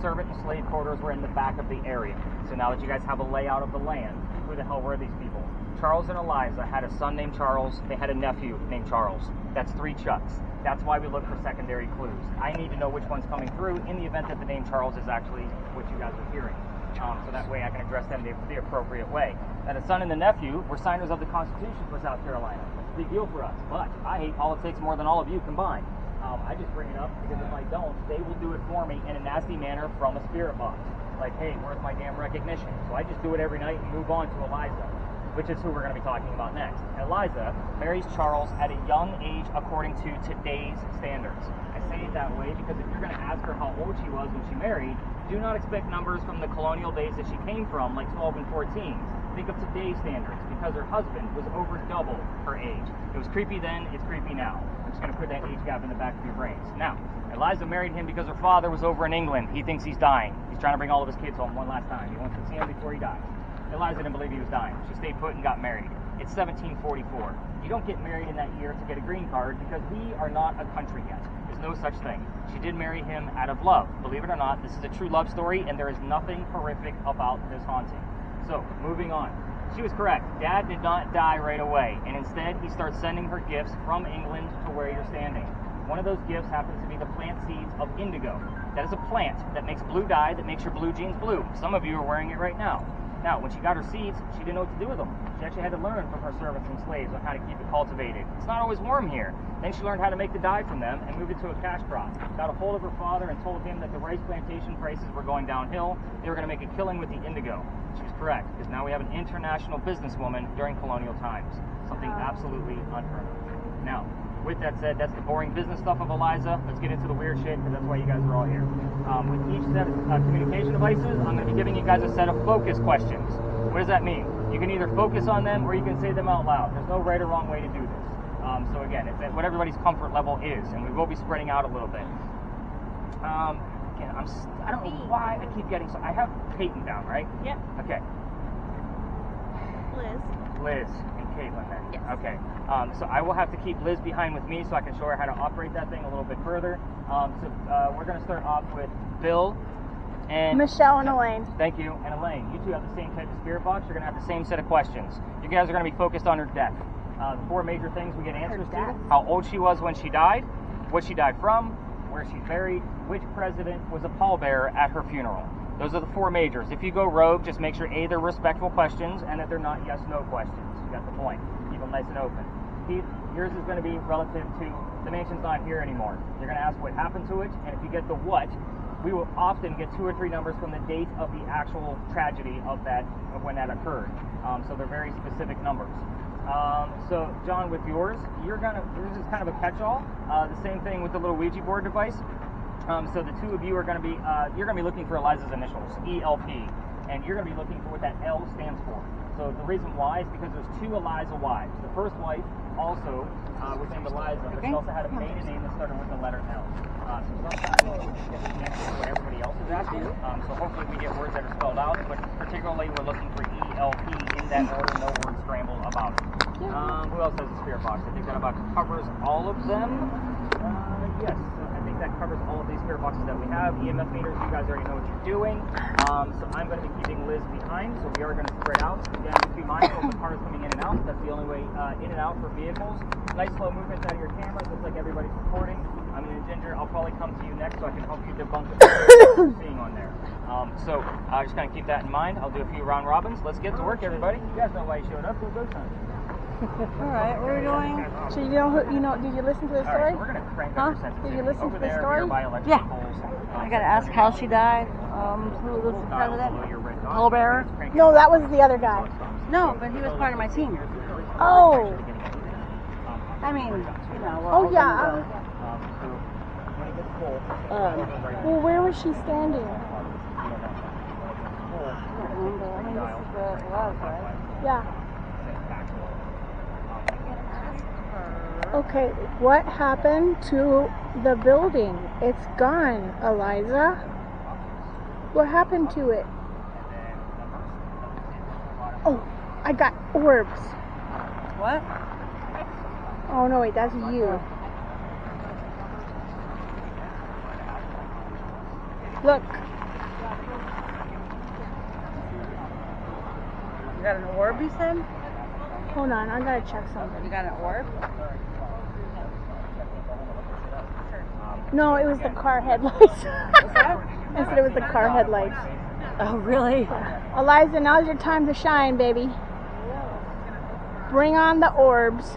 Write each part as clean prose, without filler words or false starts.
servant and slave quarters were in the back of the area. So now that you guys have a layout of the land, who the hell were these people? Charles and Eliza had a son named Charles. They had a nephew named Charles. That's 3 Chucks. That's why we look for secondary clues. I need to know which one's coming through in the event that the name Charles is actually what you guys are hearing. So that way I can address them the appropriate way. Now the son and the nephew were signers of the Constitution for South Carolina. That's a big deal for us. But I hate politics more than all of you combined. I just bring it up because if I don't, they will do it for me in a nasty manner from a spirit box. Like, hey, where's my damn recognition? So I just do it every night and move on to Eliza, which is who we're going to be talking about next. Eliza marries Charles at a young age according to today's standards. I say it that way because if you're going to ask her how old she was when she married, do not expect numbers from the colonial days that she came from, like 12 and 14. Think of today's standards, because her husband was over double her age. It was creepy then, it's creepy now. I'm just going to put that age gap in the back of your brains. Now, Eliza married him because her father was over in England. He thinks he's dying. He's trying to bring all of his kids home one last time. He wants to see him before he dies. Eliza didn't believe he was dying. She stayed put and got married. It's 1744. You don't get married in that year to get a green card because we are not a country yet. There's no such thing. She did marry him out of love. Believe it or not, this is a true love story, and there is nothing horrific about this haunting. So, moving on. She was correct. Dad did not die right away, and instead he starts sending her gifts from England to where you're standing. One of those gifts happens to be the plant seeds of indigo. That is a plant that makes blue dye that makes your blue jeans blue. Some of you are wearing it right now. Now, when she got her seeds, she didn't know what to do with them. She actually had to learn from her servants and slaves on how to keep it cultivated. It's not always warm here. Then she learned how to make the dye from them and moved it to a cash crop. Got a hold of her father and told him that the rice plantation prices were going downhill. They were going to make a killing with the indigo. She was correct, because now we have an international businesswoman during colonial times. Something absolutely unheard of. Now, with that said, that's the boring business stuff of Eliza. Let's get into the weird shit, because that's why you guys are all here. With each set of communication devices, I'm going to be giving you guys a set of focus questions. What does that mean? You can either focus on them or you can say them out loud. There's no right or wrong way to do this. So again, it's at what everybody's comfort level is, and we will be spreading out a little bit. Again, I don't know why I keep getting so. I have Peyton down, right? Yep. Okay. Liz and Caitlin then. Yes. Okay. So I will have to keep Liz behind with me so I can show her how to operate that thing a little bit further. We're going to start off with Bill and Michelle and Elaine. Thank you. And Elaine, you two have the same type of spirit box. You're going to have the same set of questions. You guys are going to be focused on her death. The 4 major things we get answers to: how old she was when she died, what she died from, where she's buried, which president was a pallbearer at her funeral. Those are the 4 majors. If you go rogue, just make sure A, they're respectful questions and that they're not yes-no questions. You got the point. Keep them nice and open. Keith, yours is going to be relative to the mansion's not here anymore. You're going to ask what happened to it, and if you get the what, we will often get 2 or 3 numbers from the date of the actual tragedy of when that occurred. So they're very specific numbers. So John, with yours is kind of a catch-all. The same thing with the little Ouija board device. So the 2 of you are going to be you're going to be looking for Eliza's initials, ELP, and you're going to be looking for what that L stands for. So the reason why is because there's 2 Eliza wives. The first wife also was named Eliza, but she also had a maiden name that started with the letter L. So sometimes we get the answer to what everybody else is asking. So hopefully we get words that are spelled out, but particularly we're looking for ELP in that order, no word scramble about it. Who else has a spirit box? I think that about covers all of them. Yes, I think that covers all of these spirit boxes that we have. EMF meters, you guys already know what you're doing. So I'm going to be keeping Liz behind, so we are going to spread out. Again, just be mindful of the cars coming in and out. That's the only way in and out for vehicles. Nice slow movements out of your cameras. Looks like everybody's recording. I mean, Ginger, I'll probably come to you next so I can help you debunk the you're seeing on there. So just kind of keep that in mind. I'll do a few round robins. Let's get to work, everybody. You guys know why you showed up. Go time. All right, what are we doing? So did you listen to the story? Right, so we're going to crank up your sensitivity. Did you listen Over to the there, story? nearby electrical Yeah. poles. I gotta ask how she died. Who was the president? Pallbearer? No, that was the other guy. No, but he was part of my team. Oh. I mean, you know. Oh, yeah. When it gets full, Well, where was she standing? I mean, this is where it was, right? Yeah. Okay, what happened to the building? It's gone, Eliza. What happened to it? Oh, I got orbs. What? Oh, no, wait, that's you. Look, You got an orb, you said? Hold on, I gotta check something. You got an orb? No, it was the car headlights. I said it was the car headlights. Oh, really? Eliza, now's your time to shine, baby. Bring on the orbs.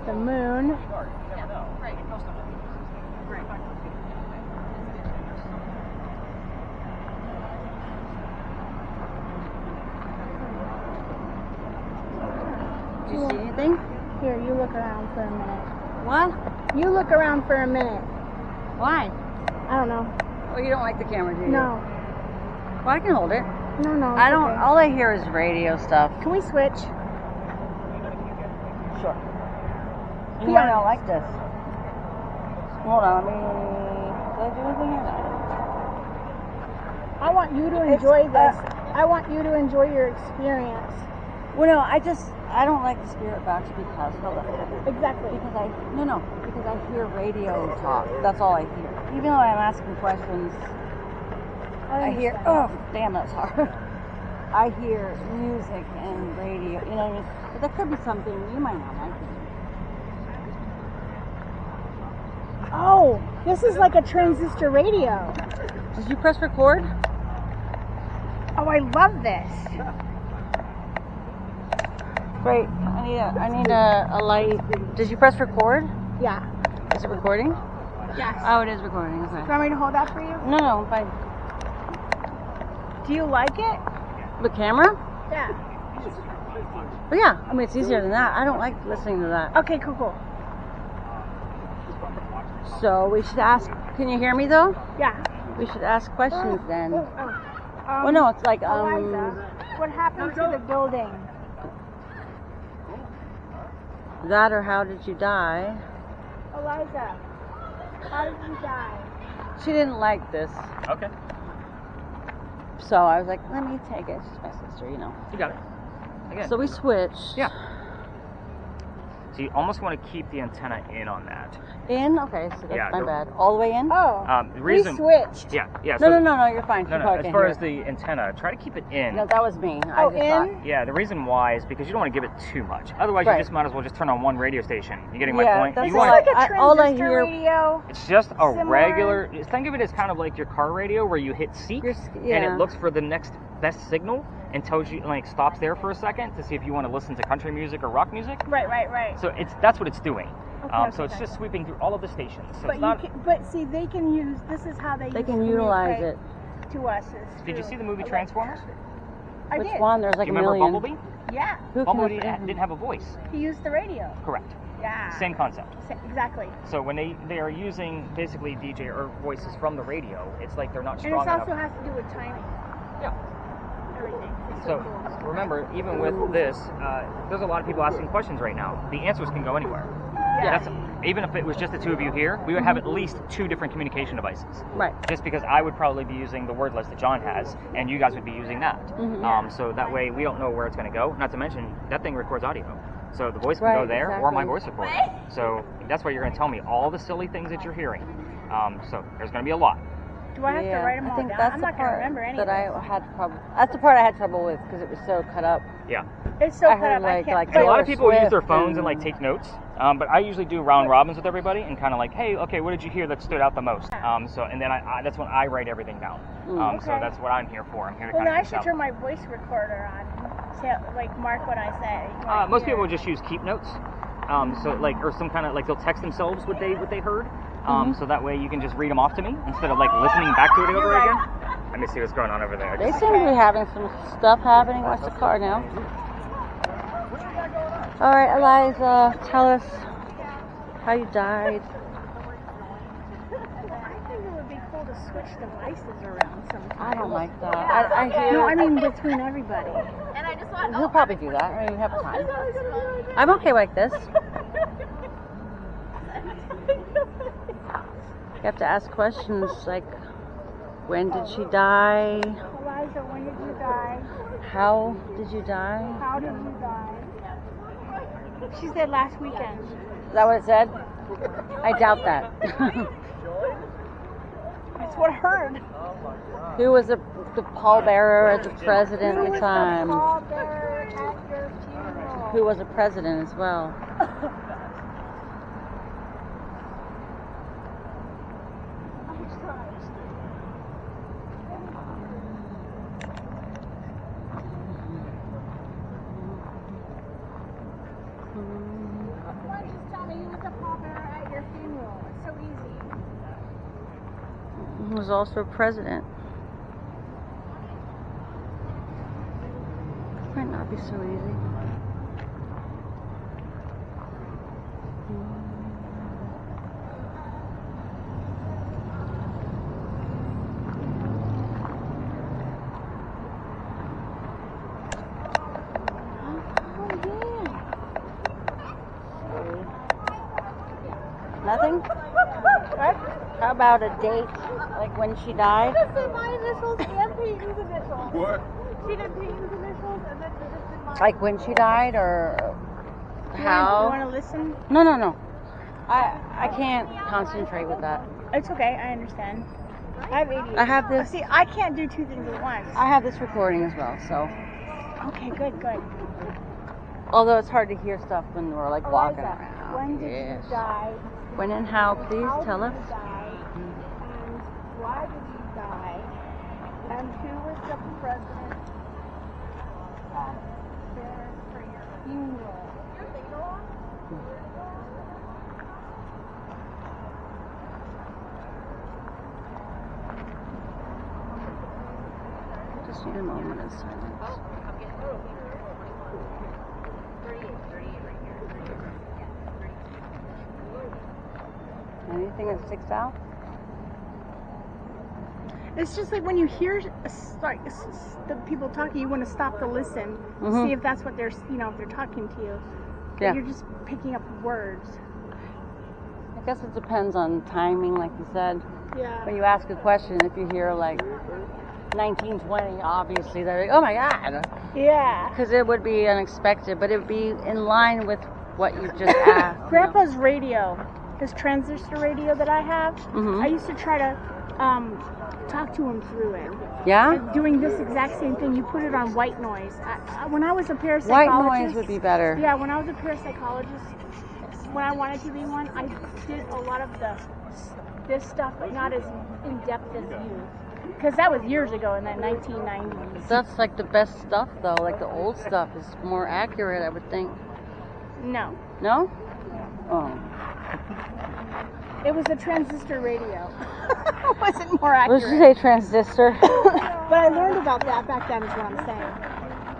The moon. Did you see anything? Here, you look around for a minute. What? You look around for a minute. Why? I don't know. Oh, you don't like the camera, do you? No. Well, I can hold it. No. I don't. Okay. All I hear is radio stuff. Can we switch? Sure. Be You might not honest. like this. Hold on, let me. Did I do anything here? I want you to enjoy this. I want you to enjoy your experience. Well, no, I don't like the Spirit box because, hold on. Exactly. Because I hear radio talk. That's all I hear. Even though I'm asking questions, I hear, oh, damn, that's hard. I hear music and radio, you know what I mean? But that could be something you might not like. Oh, this is like a transistor radio. Did you press record? Oh, I love this. Great. I need a light. Did you press record? Yeah. Is it recording? Yes. Oh, it is recording. Okay. Do you want me to hold that for you? No, fine. Do you like it? The camera? Yeah. But yeah, I mean, it's easier than that. I don't like listening to that. Okay, cool. So we should ask. Can you hear me though? Yeah. We should ask questions then. Well, no, it's like Eliza, what happened to the building? that or how did you die? Eliza, how did you die? She didn't like this, Okay. so I was like, let me take it. She's my sister, you know. You got it. Again. So we switched. Yeah. So you almost want to keep the antenna in on that. In? Okay, so that's Yeah, my the- bad. All the way in? Oh, The reason. we switched. Yeah. No, So, no, you're fine. No, She no. probably As can't far hear as it. the antenna, try to keep it in. No, that was me. Oh, I just in? Yeah, the reason why is because you don't want to give it too much. Otherwise, Right. you just might as well just turn on one radio station. You getting my Yeah, point? that's Is You this want like a all I transistor hear- radio? It's just a Similar. regular. Think of it as kind of like your car radio, where you hit seek Yeah. and it looks for the next best signal and tells you, like, stops there for a second to see if you want to listen to country music or rock music. Right. So that's what it's doing. Okay, So it's okay. just sweeping through all of the stations. So But it's not. but see, they can use. This is how they can utilize it. to us. Did you see the movie Transformers? I Which did. one? There's like Do you a remember million. Bumblebee? Yeah, Who can Bumblebee afford- didn't have a voice. he used the radio. Correct. Yeah. Same concept. Exactly. So when they are using basically DJ or voices from the radio, it's like they're not And strong it also enough. has to do with timing. Yeah. Everything. It's So cool. remember, even with this, there's a lot of people asking questions right now. The answers can go anywhere. Yeah. That's, even if it was just the two of you here, we would have at least 2 different communication devices. Right. Just because I would probably be using the word list that John has, and you guys would be using that. So that way we don't know where it's going to go. Not to mention, that thing records audio. So the voice can go Right, there, or my exactly. voice recording. So that's why you're going to tell me all the silly things that you're hearing. So there's going to be a lot. Do I have to write them I all think down? that's I'm the not going to part remember any that of I this. had trouble. That's the part I had trouble with because it was so cut up. Yeah. It's so I cut heard, up. I like- can't. like And a Taylor lot of people use their Swift phones and and- like take notes, but I usually do round robins with everybody and kind of like, hey, okay, what did you hear that stood out the most? So and then I that's when I write everything down. So Okay. that's what I'm here for. I'm here to Well, kind then I of should turn my voice recorder on. To, like mark what I say. Right most here. people just use keep notes. So like or some kind of like they'll text themselves what they heard. So that way you can just read them off to me instead of like listening back to it over You're right. again. Let me see what's going on over there. They seem to be having some stuff happening. Watch the car now. All right, Eliza, tell us how you died. I think it would be cool to switch devices around sometimes. I don't like that. I hear. No, I mean between everybody. He'll probably do that. I mean, we have time. I'm okay like this. You have to ask questions like, When did she die? Eliza, when did you die? How did you die? How did you die? She said last weekend. Is that what it said? I doubt that. That's what I heard. Who was the pallbearer as the president at the time? Who was the pallbearer at your funeral? Who was a president as well? Why don't you just tell me who was the pallbearer at your funeral? It's so easy. He was also a president. Might not be so easy. Nothing? What? How about a date, like when she died? She just did my initials and Peyton's initials. What? She did Peyton's initials and then she just did mine. Like when she died, or You how? want to listen? No. I can't concentrate with that. It's okay, I understand. I have ADHD. I have this. See, I can't do two things at once. I have this recording as well, so. Okay, good. Although it's hard to hear stuff when we're like walking Eliza, around. when did Yes. you die? When and how? Please How tell did us. you die? And why did you die? And who was the president there for your funeral? Just need a moment of silence. Anything that sticks out? It's just like when you hear the people talking, you want to stop to listen, see if that's what they're, if they're talking to you. But Yeah. you're just picking up words. I guess it depends on timing, like you said. Yeah. When you ask a question, if you hear like 1920, obviously they're like, oh my God. Yeah. Because it would be unexpected, but it would be in line with what you just asked. Grandpa's radio, his transistor radio that I have, Mhm. I used to try to talk to him through it. Yeah? Doing this exact same thing. You put it on white noise. When I was a parapsychologist. White noise would be better. Yeah, when I was a parapsychologist, when I wanted to be one, I did a lot of this stuff, but not as in depth as you. Because that was years ago in the 1990s. That's like the best stuff, though. Like the old stuff is more accurate, I would think. No. No? Oh. It was a transistor radio. It wasn't more What accurate. did you say, transistor? But I learned about that back then, is what I'm saying.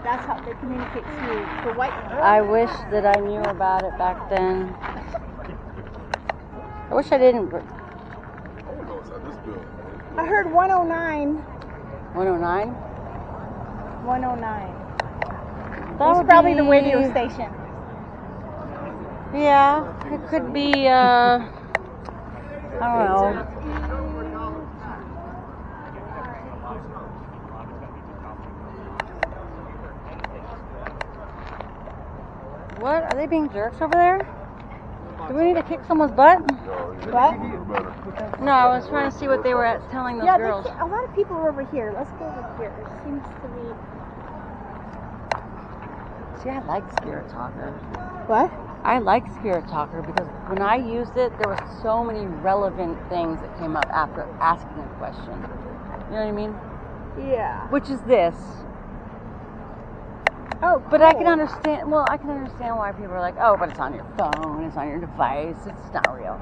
That's how they communicate through the white noise. I wish that I knew about it back then. I wish I didn't. I want to know inside this building. I heard 109. 109? 109. That It was would probably the be- radio station. Yeah, it could be, I don't know. What? Are they being jerks over there? Do we need to kick someone's butt? No, you What? need to do better. No, I was trying to see what they were telling those Yeah, girls. a lot of people are over here. Let's go over here. There seems to be. See, I like Spirit Talker. What? I like Spirit Talker because when I used it, there were so many relevant things that came up after asking a question. You know what I mean? Yeah. Which is this. Oh, But I cool. can understand, why people are like, oh, but it's on your phone, it's on your device, it's not real.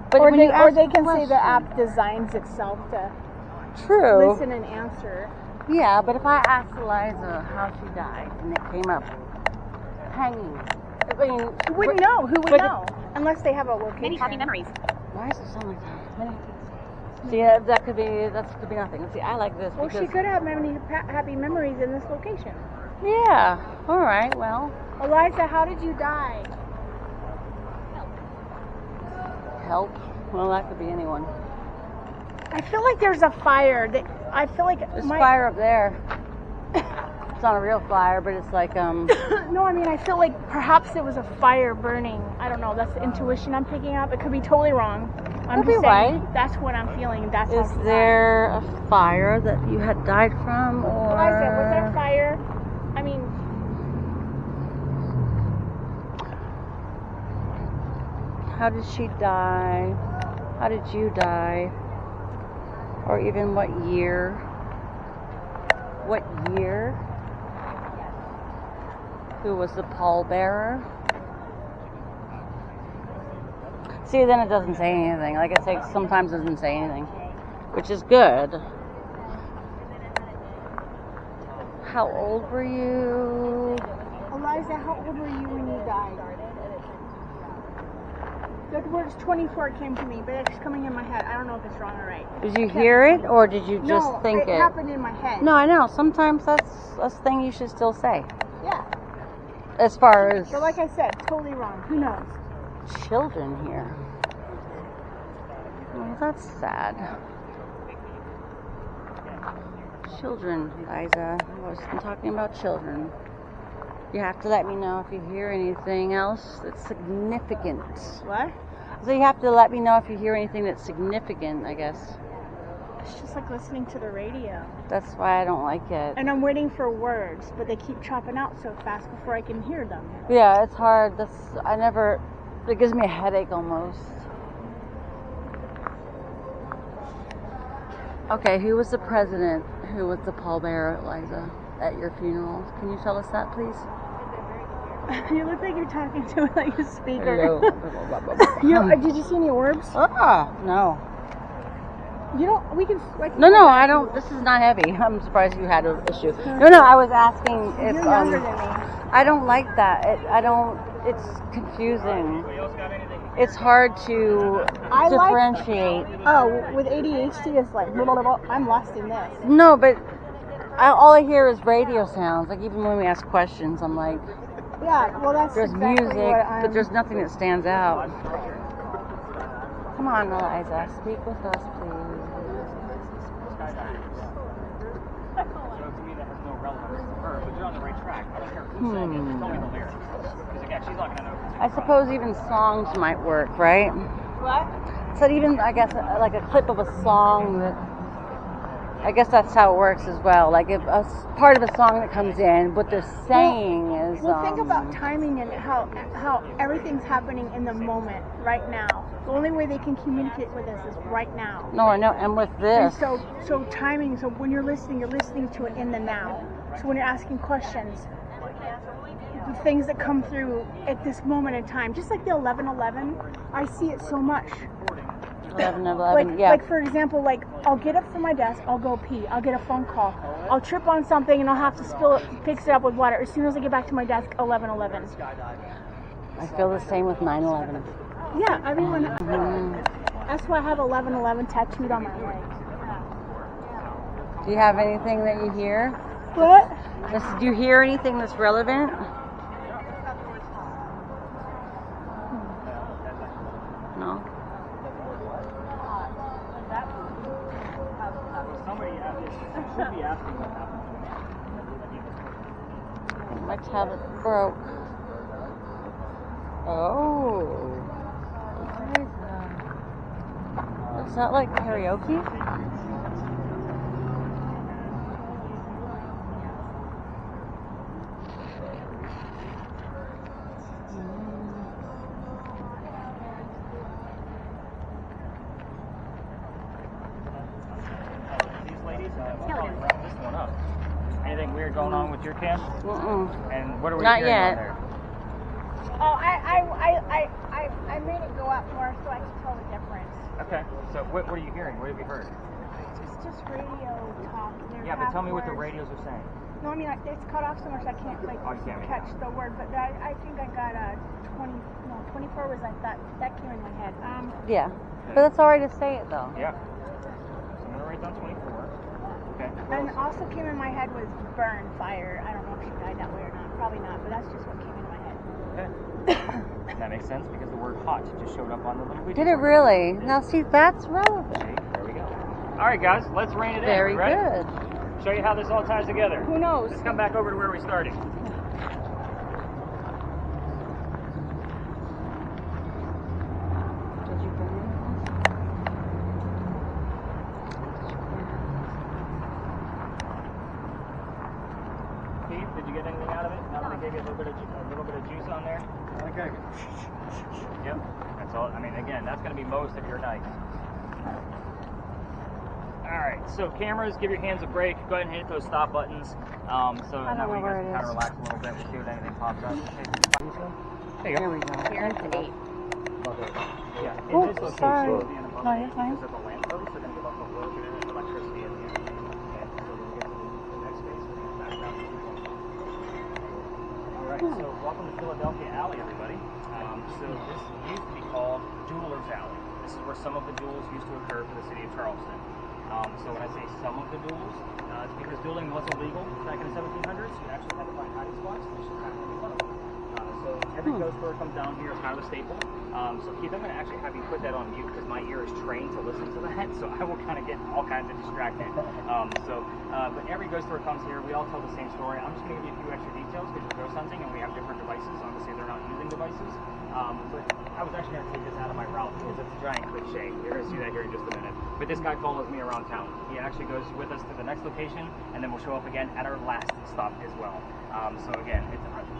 But Or when they, you or ask they a can say the question- app designs itself to True. listen and answer. Yeah, but if I asked Eliza how she died and it came up hanging, I mean, Who wouldn't know? Who would but- know? Unless they have a location. Many happy memories. Why does it sound like that? See, that could be nothing. See, I like this Well, because she could have many happy memories in this location. yeah. All right. Well, Eliza, how did you die? help. Well, that could be anyone. I feel like there's a fire. I feel like There's fire up there. It's not a real fire, but it's like No, I mean, I feel like perhaps it was a fire burning. I don't know. That's the intuition I'm picking up. It could be totally wrong. I'm Could just be saying right. that's what I'm feeling. And that's Is how she there a fire that you had died from, or? Eliza, was there a fire? I mean, How did she die? How did you die? Or even what year? What year? Who was the pallbearer? See, then it doesn't say anything. Like I say, sometimes it doesn't say anything, which is good. How old were you? Eliza, how old were you when you died? The words 24 came to me, but it's coming in my head. I don't know if it's wrong or right. Did you hear it, or did you just think it happened in my head. No, I know. Sometimes that's a thing you should still say. Yeah. As far as But like I said, totally wrong. Who knows? children here. Well, that's sad. Children, Liza. I'm talking about children. You have to let me know if you hear anything else that's significant. What? So you have to let me know if you hear anything that's significant, I guess. It's just like listening to the radio. That's why I don't like it. And I'm waiting for words, but they keep chopping out so fast before I can hear them. Yeah, it's hard. It gives me a headache almost. Okay, who was the president? Who was the pallbearer, Liza, at your funeral? Can you tell us that, please? You look like you're talking to like a speaker. Hello. Did you see any orbs? No. You don't. We can. No, I don't. This is not heavy. I'm surprised you had an issue. No, I was asking if. You're younger than me. I don't like that. It's confusing. It's hard to differentiate. With ADHD, it's like blah, blah, blah. I'm lost in this. No, but all I hear is radio sounds. Like even when we ask questions, I'm like, Yeah, well, that's there's exactly music, what I'm... but there's nothing that stands out. Come on, Eliza, speak with us, please. So to me, that has no relevance to her, but you're on the right track. I don't care who said it. Just tell me the lyrics. Because again, she's not going to know. I suppose even songs might work, right? What? So even, I guess, like a clip of a song that, I guess that's how it works as well. Like if a part of a song that comes in, what they're saying is... Well, think about timing and how everything's happening in the moment, right now. The only way they can communicate with us is right now. No, I know, and with this... And so timing, so when you're listening to it in the now. So when you're asking questions, the things that come through at this moment in time, just like the 11:11, I see it so much. 11:11, yeah. Like for example, like I'll get up from my desk, I'll go pee, I'll get a phone call, I'll trip on something and I'll have to fix it up with water. As soon as I get back to my desk, 11:11. I feel the same with 9/11. Yeah, I mean, that's why I have 11:11 tattooed on my leg. Do you have anything that you hear? What? Do you hear anything that's relevant? No? Somebody should be asking what happened to me. My tablet broke. Oh. What is that? Is that like karaoke? Anything weird going on with your cam? And what are we Not hearing yet. on there? Oh, I made it go up more so I can tell the difference. Okay. So what are you hearing? What have you heard? It's just radio talk. Yeah, but tell me what the radios are saying. No, I mean it's cut off so much I can't like Oh, you can't make catch the word. But I think I got 24 was like that came in my head. Yeah. But that's alright to say it though. Yeah. So I'm gonna write down 24. Okay. And also came in my head was burn, fire. I don't know if she died that way or not. Probably not, but that's just what came into my head. Okay. That makes sense because the word hot just showed up on the little video. Did it really? Now see, that's relevant. See, there we go. All right, guys, let's rein it in. Very Ready? good. Show you how this all ties together. Who knows? Let's come back over to where we started. Did you bring Keith, did you get anything out of it? Now that I gave you a little bit of juice on there. Okay. Yep. That's all. I mean, again, that's going to be most of your night. All right. So cameras, give your hands a break. Go ahead and hit those stop buttons. So I that don't way know you guys where can it kind of is. relax a little bit. We'll see if anything pops up. There you Here go. we go. Here it's 8. Yeah. In Oh, this location, sorry. it'll be in above No, the you're fine. because of the lamp post. They're going to give off a little bit of electricity in here. Okay. So when we get to the next space, we're going to back down. All right. So welcome to Philadelphia Alley, everybody. So this used to be called Jewelers Alley. This is where some of the duels used to occur for the city of Charleston. So when I say some of the duels, it's because dueling was illegal back in the 1700s. You actually had to find hiding spots. This just happened to be one of them. So every ghost story comes down here is kind of a staple. So Keith, I'm going to actually have you put that on mute because my ear is trained to listen to that. So I will kind of get all kinds of distracted. But every ghost story comes here. We all tell the same story. I'm just going to give you a few extra details because we're ghost hunting and we have different devices. Obviously, they're not using devices. But I was actually going to take this out of my route because it's a giant cliche. You're going to see that here in just a minute. But this guy follows me around town. He actually goes with us to the next location, and then we'll show up again at our last stop as well. So again,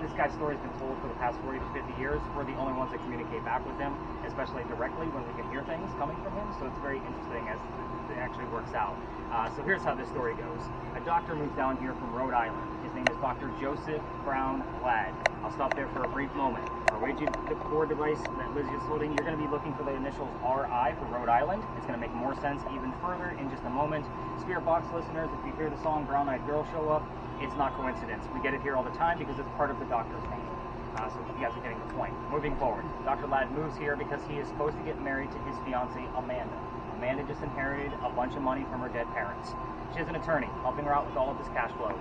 this guy's story has been told for the past 40 to 50 years. We're the only ones that communicate back with him, especially directly when we can hear things coming from him. So it's very interesting as it actually works out. So here's how this story goes. A doctor moves down here from Rhode Island. His name is Dr. Joseph Brown Ladd. I'll stop there for a brief moment. Our Ouija board device that Lizzie is holding, you're going to be looking for the initials RI for Rhode Island. It's going to make more sense even further in just a moment. Spirit Box listeners, if you hear the song Brown Eyed Girl show up, it's not coincidence. We get it here all the time because it's part of the doctor's name. So you guys are getting the point. Moving forward, Dr. Ladd moves here because he is supposed to get married to his fiancée, Amanda. Amanda just inherited a bunch of money from her dead parents. She has an attorney helping her out with all of this cash flow.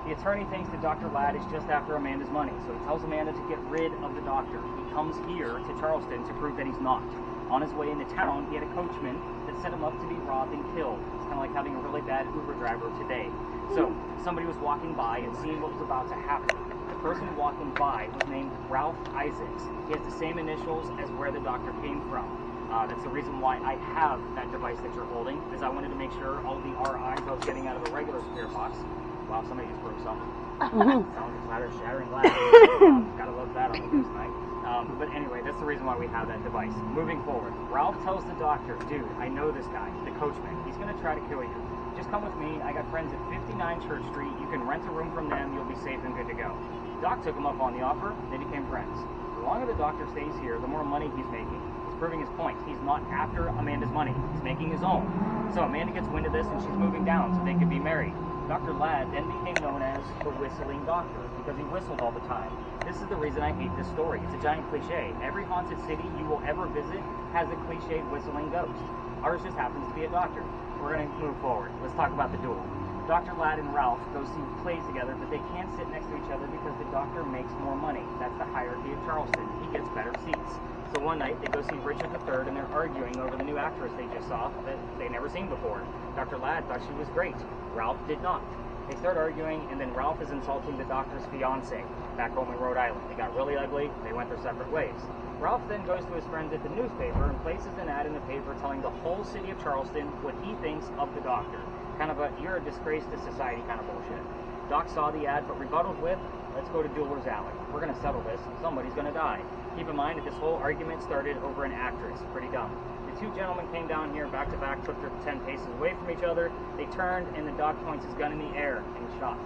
The attorney thinks that Dr. Ladd is just after Amanda's money, so he tells Amanda to get rid of the doctor. He comes here to Charleston to prove that he's not. On his way into town, he had a coachman that set him up to be robbed and killed. It's kind of like having a really bad Uber driver today. So somebody was walking by and seeing what was about to happen. The person walking by was named Ralph Isaacs. He has the same initials as where the doctor came from. That's the reason why I have that device that you're holding, is I wanted to make sure all the RIs I was getting out of a regular spirit box. Wow, somebody just broke something. Sounds like shattering glass. Gotta love that on the first night. But anyway, that's the reason why we have that device. Moving forward, Ralph tells the doctor, dude, I know this guy, the coachman. He's going to try to kill you. Just come with me. I got friends at 59 Church Street. You can rent a room from them. You'll be safe and good to go. Doc took him up on the offer. They became friends. The longer the doctor stays here, the more money he's making. He's proving his point. He's not after Amanda's money. He's making his own. So Amanda gets wind of this and she's moving down so they could be married. Dr. Ladd then became known as the Whistling Doctor because he whistled all the time. This is the reason I hate this story. It's a giant cliche. Every haunted city you will ever visit has a cliched whistling ghost. Ours just happens to be a doctor. We're going to move forward. Let's talk about the duel. Dr. Ladd and Ralph go see plays together, but they can't sit next to each other because the doctor makes more money. That's the hierarchy of Charleston. He gets better seats. So one night, they go see Richard III, and they're arguing over the new actress they just saw that they'd never seen before. Dr. Ladd thought she was great. Ralph did not. They start arguing, and then Ralph is insulting the doctor's fiancée back home in Rhode Island. It got really ugly. They went their separate ways. Ralph then goes to his friends at the newspaper and places an ad in the paper telling the whole city of Charleston what he thinks of the doctor. Kind of a, you're a disgrace to society kind of bullshit. Doc saw the ad, but rebutted with, let's go to Jewelers Alley. We're going to settle this, and somebody's going to die. Keep in mind that this whole argument started over an actress. Pretty dumb. The two gentlemen came down here back to back, took their 10 paces away from each other. They turned, and the doc points his gun in the air, and he shot.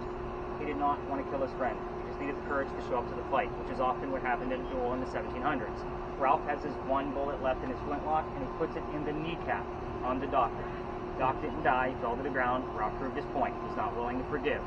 He did not want to kill his friend. He just needed the courage to show up to the fight, which is often what happened in a duel in the 1700s. Ralph has his one bullet left in his flintlock, and he puts it in the kneecap on the doctor. Doc didn't die, he fell to the ground. Ralph proved his point. He's not willing to forgive.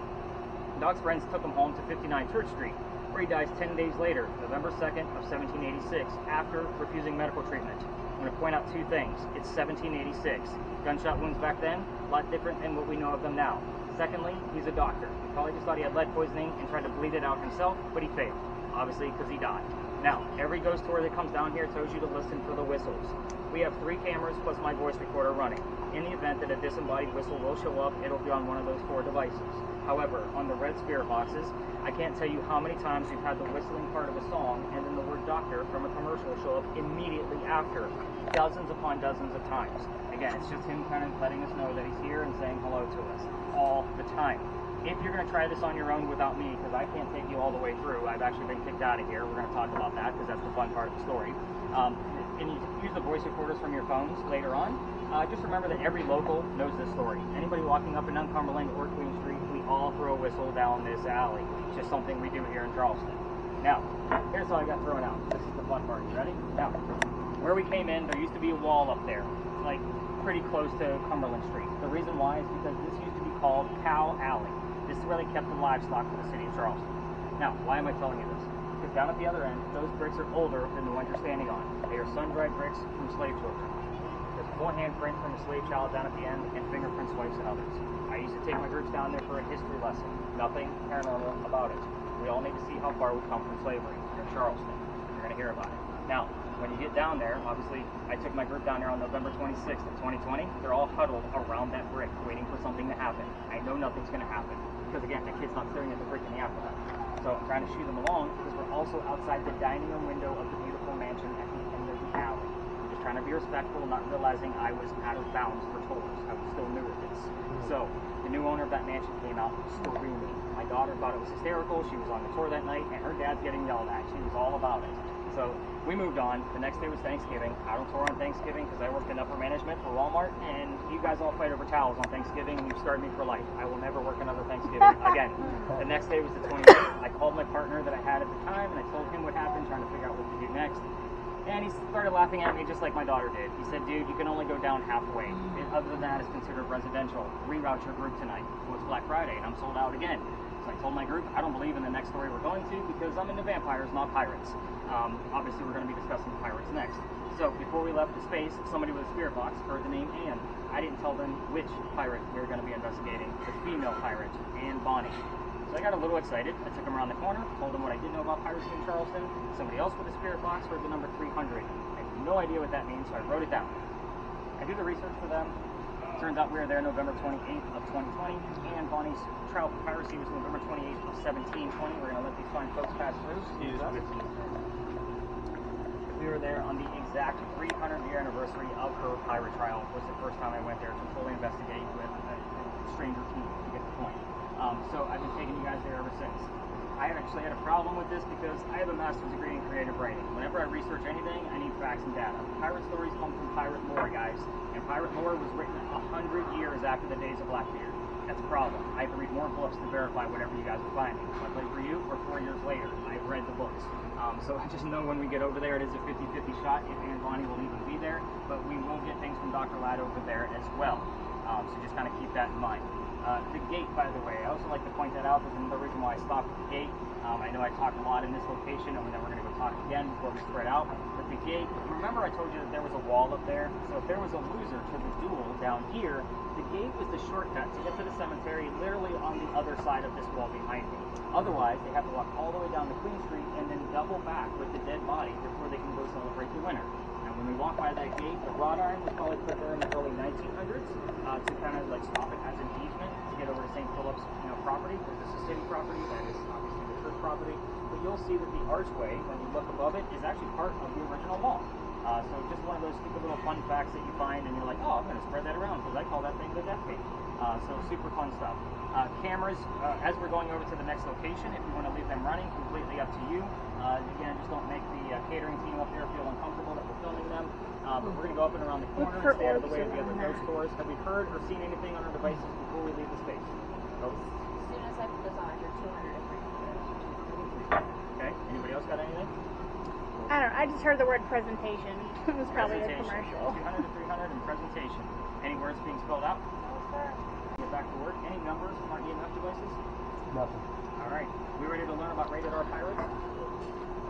Doc's friends took him home to 59 Church Street, where he dies 10 days later, November 2nd of 1786, after refusing medical treatment. I'm going to point out two things. It's 1786. Gunshot wounds back then, a lot different than what we know of them now. Secondly, he's a doctor. He probably just thought he had lead poisoning and tried to bleed it out himself, but he failed, obviously because he died. Now, every ghost tour that comes down here tells you to listen for the whistles. We have 3 cameras plus my voice recorder running. In the event that a disembodied whistle will show up, it'll be on one of those 4 devices. However, on the red spirit boxes, I can't tell you how many times we've had the whistling part of a song and then the word doctor from a commercial show up immediately after. Dozens upon dozens of times. Again, it's just him kind of letting us know that he's here and saying hello to us all the time. If you're going to try this on your own without me, because I can't take you all the way through, I've actually been kicked out of here. We're going to talk about that because that's the fun part of the story. And you use the voice recorders from your phones later on. Just remember that every local knows this story. Anybody walking up and down Cumberland or Queen Street, we all throw a whistle down this alley. It's just something we do here in Charleston. Now, here's how I got thrown out. This is the fun part. You ready? Now, where we came in, there used to be a wall up there, like pretty close to Cumberland Street. The reason why is because this used to be called Cow Alley. This is where they kept the livestock for the city of Charleston. Now, why am I telling you this? Because down at the other end, those bricks are older than the ones you're standing on. They are sun-dried bricks from slave children. There's one handprint from a slave child down at the end, and fingerprint swipes and others. I used to take my groups down there for a history lesson. Nothing paranormal about it. We all need to see how far we've come from slavery here in Charleston. You're going to hear about it. Now, when you get down there, obviously, I took my group down there on November 26th of 2020. They're all huddled around that brick, waiting for something to happen. I know nothing's going to happen. Because again, the kid's not staring at the brick in the afterlife. So I'm trying to shoo them along because we're also outside the dining room window of the beautiful mansion at the end of the alley. I'm just trying to be respectful, not realizing I was out of bounds for tours. I was still new at this. So the new owner of that mansion came out screaming. My daughter thought it was hysterical. She was on the tour that night, and her dad's getting yelled at. She was all about it. So we moved on. The next day was Thanksgiving. I don't tour on Thanksgiving because I worked in upper management for Walmart, and you guys all fight over towels on Thanksgiving, and you've scarred me for life. I will never work another Thanksgiving again. The next day was the 28th. I called my partner that I had at the time, and I told him what happened, trying to figure out what to do next. And he started laughing at me just like my daughter did. He said, dude, you can only go down halfway. And other than that, it's considered residential. Reroute your group tonight. Well, it's Black Friday, and I'm sold out again. So I told my group, I don't believe in the next story we're going to because I'm into vampires, not pirates. Obviously, we're going to be discussing pirates next. So before we left the space, somebody with a spirit box heard the name Anne. I didn't tell them which pirate we were going to be investigating, the female pirate, Anne Bonny. So I got a little excited. I took them around the corner, told them what I didn't know about piracy in Charleston. Somebody else with a spirit box heard the number 300. I have no idea what that means, so I wrote it down. I do the research for them. Turns out we were there November 28th of 2020. Anne Bonny's trial for piracy was November 28th of 1720. We're going to let these fine folks pass through. We were there on the exact 300-year anniversary of her pirate trial. It was the first time I went there to fully investigate with a stranger team, to get the point. So I've been taking you guys there ever since. I actually had a problem with this because I have a master's degree in creative writing. Whenever I research anything, I need facts and data. Pirate stories come from pirate lore, guys. And pirate lore was written 100 years after the days of Blackbeard. That's a problem. I have to read more books to verify whatever you guys are finding. So I play for you, or 4 years later. I've read the books. So I just know when we get over there, it is a 50-50 shot if Anne Bonny will even be there. But we will get things from Dr. Ladd over there as well. So just kind of keep that in mind. The gate, by the way, I also like to point that out. There's another reason why I stopped at the gate. I know I talked a lot in this location, and then we're going to go talk again before we spread out. But the gate, remember I told you that there was a wall up there? So if there was a loser to the duel down here, the gate was the shortcut to get to the cemetery literally on the other side of this wall behind me. Otherwise, they have to walk all the way down to Queen Street and then double back with the dead body before they can go celebrate the winter. And when we walk by that gate, the wrought iron was probably put there in the early 1900s to kind of like stop it as an easement to get over to St. Philip's property, because this is city property, that is obviously the church property. But you'll see that the archway, when you look above it, is actually part of the original wall. So just one of those stupid little fun facts that you find and you're like, oh, I'm going to spread that around because I call that thing the death gate. So super fun stuff. Cameras, as we're going over to the next location, if you want to leave them running, completely up to you. Again, just don't make the catering team up there feel uncomfortable that we're filming them. But we're going to go up and around the corner and stay out of the way of the other ghost stores. Have we heard or seen anything on our devices before we leave the space? Nope. As soon as I put this on, I heard 200 and 300. Okay. Anybody else got anything? I don't know. I just heard the word presentation. It was probably a commercial. 200 to 300 and presentation. Any words being spelled out? Get back to work. Any numbers from our EMF devices? Nothing. All right. We ready to learn about rated R pirates?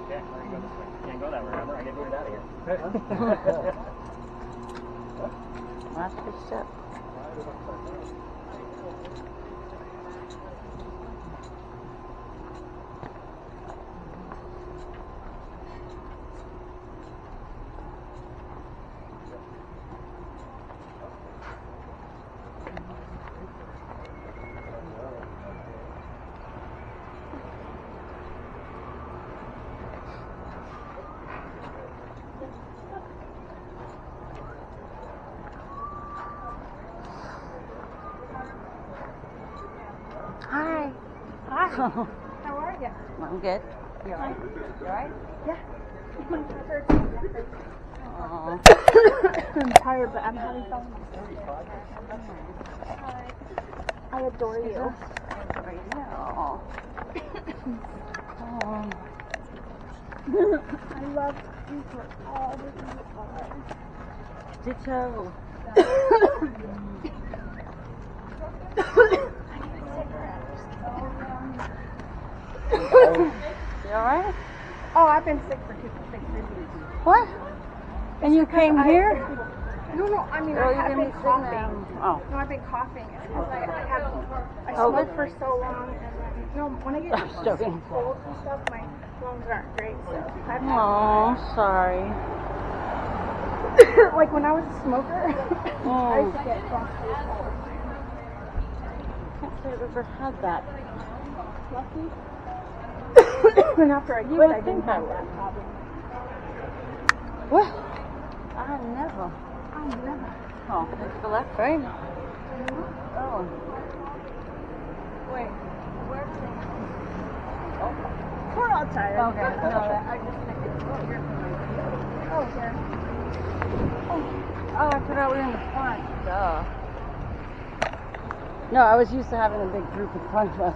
Okay, we're going to go this way. Can't go that way, remember? I get booted out of here. Last step. How are you? I'm good. You alright? You alright? Yeah. Aw. I'm tired, but I'm having fun. I adore you. Right now. Oh. I love you for all that you are. Ditto. You alright? Oh, I've been sick for 6 weeks. What? And you came here? No, I mean, Girl, I you're have gonna been be sick coughing. now. Oh. No, I've been coughing. It's because I COVID? smoked for so long, and then, no, when I get I'm joking. cold and stuff, my lungs aren't great, so I've had Oh, sorry. like when I was a smoker, I used to get bronchitis. I can't say I've ever had that. Lucky. And after I You quit, would I didn't think I have would. that problem. What? I never. I never. Oh, take the left, right? Oh. Wait, where's We're all tired. Okay, no, I just think it's here for my Oh, here. Oh, I forgot we were in the front. Duh. No, I was used to having a big group in front of us.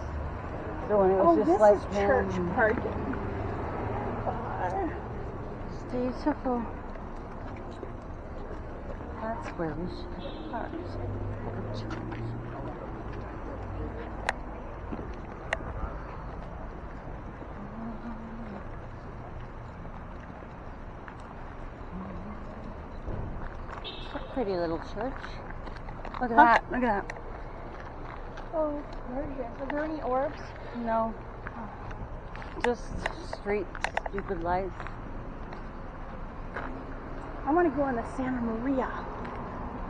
So when it was just this like is church parking. Beautiful. That's where we should park. It's a pretty little church. Look at that. Look at that. Oh, gorgeous. Are there any orbs? No. Just street, stupid lights. I want to go on the Santa Maria.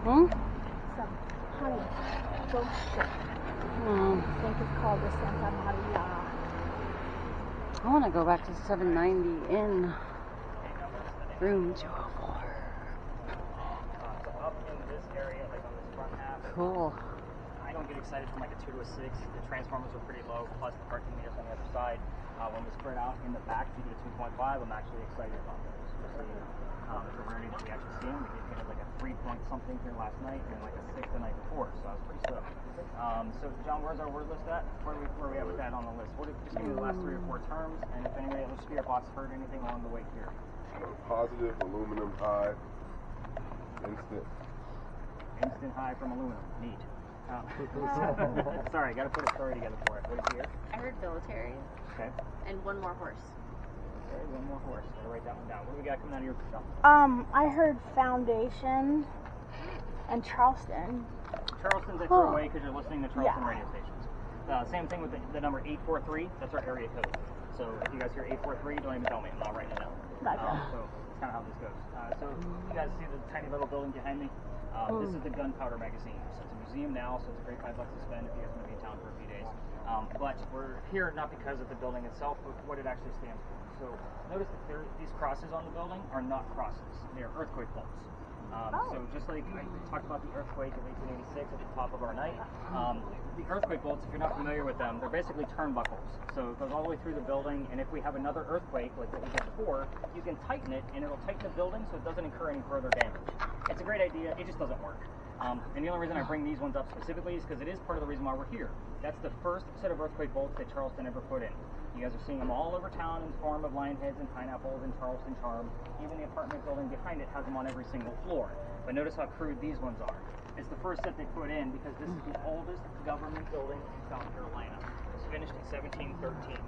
Hmm? Some honey boat ship. I think it's called the Santa Maria. I want to go back to 790 in room 204. Up in this area, like on this front half. Cool. I don't get excited from like a 2 to a 6. The transformers are pretty low, plus the parking meters on the other side. When we spread out in the back to get a 2.5, I'm actually excited about those. Especially the rarity that we actually seen. We hit like a 3 point something here last night and like a 6 the night before, so I was pretty stoked. So John, where's our word list at? Where are we at with that on the list? Just give me the last 3 or 4 terms, and if any other spirit box heard anything along the way here. Positive, aluminum high, instant. Instant high from aluminum. Neat. Sorry, got to put a story together for it. What did you hear? I heard military Okay. and one more horse. Okay, one more horse. Gotta write that one down. What do we got coming out of your mouth? I heard Foundation and Charleston. Charleston's I threw away because you're listening to Charleston Yeah. radio stations. Same thing with the number 843. That's our area code. So if you guys hear 843, don't even tell me. I'm not writing it down. Gotcha. So that's kind of how this goes. So you guys see the tiny little building behind me? This is the Gunpowder magazine. So it's a museum now, so it's a great $5 to spend if you guys want to be in town for a few days. But we're here not because of the building itself, but what it actually stands for. So notice that these crosses on the building are not crosses. They are earthquake bolts. So just like I talked about the earthquake of 1886 at the top of our night, the earthquake bolts, if you're not familiar with them, they're basically turnbuckles. So it goes all the way through the building, and if we have another earthquake like what we did before, you can tighten it, and it'll tighten the building so it doesn't incur any further damage. It's a great idea, it just doesn't work. And the only reason I bring these ones up specifically is because it is part of the reason why we're here. That's the first set of earthquake bolts that Charleston ever put in. You guys are seeing them all over town in the form of lion heads and pineapples and Charleston charm. Even the apartment building behind it has them on every single floor. But notice how crude these ones are. It's the first set they put in because this is the oldest government building in South Carolina. It was finished in 1713.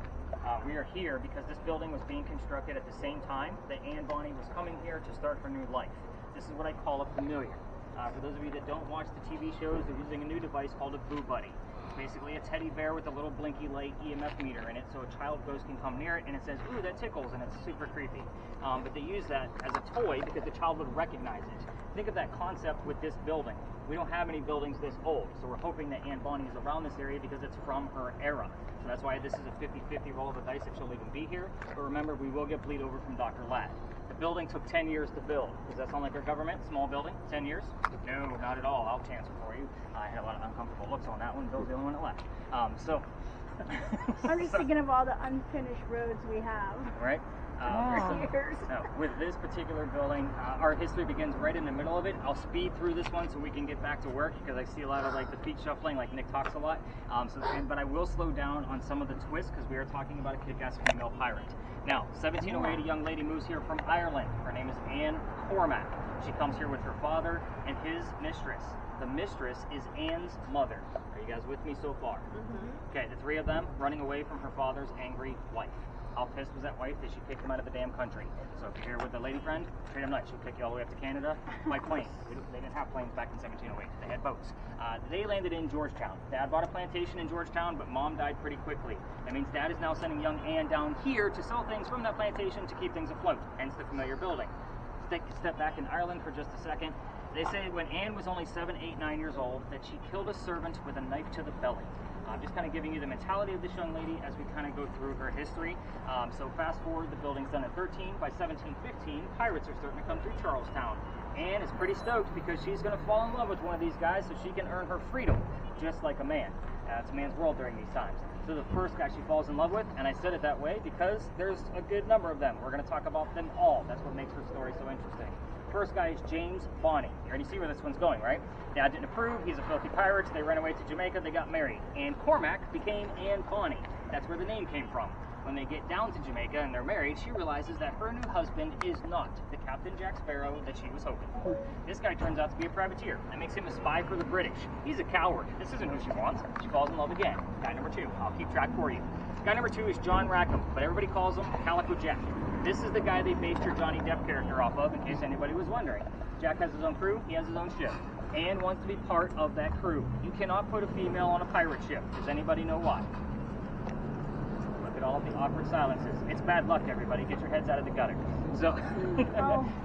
We are here because this building was being constructed at the same time that Anne Bonny was coming here to start her new life. This is what I call a familiar. For those of you that don't watch the TV shows, they're using a new device called a Boo Buddy. It's basically a teddy bear with a little blinky light EMF meter in it, so a child ghost can come near it and it says, ooh, that tickles, and it's super creepy. But they use that as a toy because the child would recognize it. Think of that concept with this building. We don't have any buildings this old, so we're hoping that Anne Bonny is around this area because it's from her era. So that's why this is a 50-50 roll of the dice if she'll even be here. But remember, we will get bleed over from Dr. Ladd. The building took 10 years to build. Does that sound like our government? Small building? 10 years? No, not at all. I'll answer for you. I had a lot of uncomfortable looks on that one. Bill's the only one that left. I'm just thinking of all the unfinished roads we have. Right? Wow. Years. Now, with this particular building, our history begins right in the middle of it. I'll speed through this one so we can get back to work because I see a lot of like the feet shuffling, like Nick talks a lot. But I will slow down on some of the twists because we are talking about a kick-ass female pirate. Now, 1708, a young lady moves here from Ireland. Her name is Anne Cormac. She comes here with her father and his mistress. The mistress is Anne's mother. Are you guys with me so far? Okay, the three of them running away from her father's angry wife. How pissed was that wife that she kicked him out of the damn country? So if you're here with a lady friend, treat them nice. She'll kick you all the way up to Canada by plane. They didn't have planes back in 1708. They had boats. They landed in Georgetown. Dad bought a plantation in Georgetown, but Mom died pretty quickly. That means Dad is now sending young Anne down here to sell things from that plantation to keep things afloat, hence the familiar building. Step back in Ireland for just a second. They say when Anne was only 7, 8, 9 years old that she killed a servant with a knife to the belly. I'm just kind of giving you the mentality of this young lady as we kind of go through her history. So fast forward, the building's done in 13. By 1715, pirates are starting to come through Charlestown. Anne is pretty stoked because she's going to fall in love with one of these guys so she can earn her freedom, just like a man. It's a man's world during these times. So the first guy she falls in love with, and I said it that way because there's a good number of them. We're going to talk about them all. That's what makes her story so interesting. First guy is James Bonney. You already see where this one's going, right? Dad didn't approve. He's a filthy pirate. They ran away to Jamaica. They got married. Anne Cormac became Anne Bonny. That's where the name came from. When they get down to Jamaica and they're married, she realizes that her new husband is not the Captain Jack Sparrow that she was hoping for. This guy turns out to be a privateer. That makes him a spy for the British. He's a coward. This isn't who she wants. She falls in love again. Guy number 2. I'll keep track for you. Guy number 2 is John Rackham, but everybody calls him Calico Jack. This is the guy they based your Johnny Depp character off of, in case anybody was wondering. Jack has his own crew. He has his own ship. Anne wants to be part of that crew. You cannot put a female on a pirate ship. Does anybody know why? Look at all of the awkward silences. It's bad luck, everybody. Get your heads out of the gutter. So,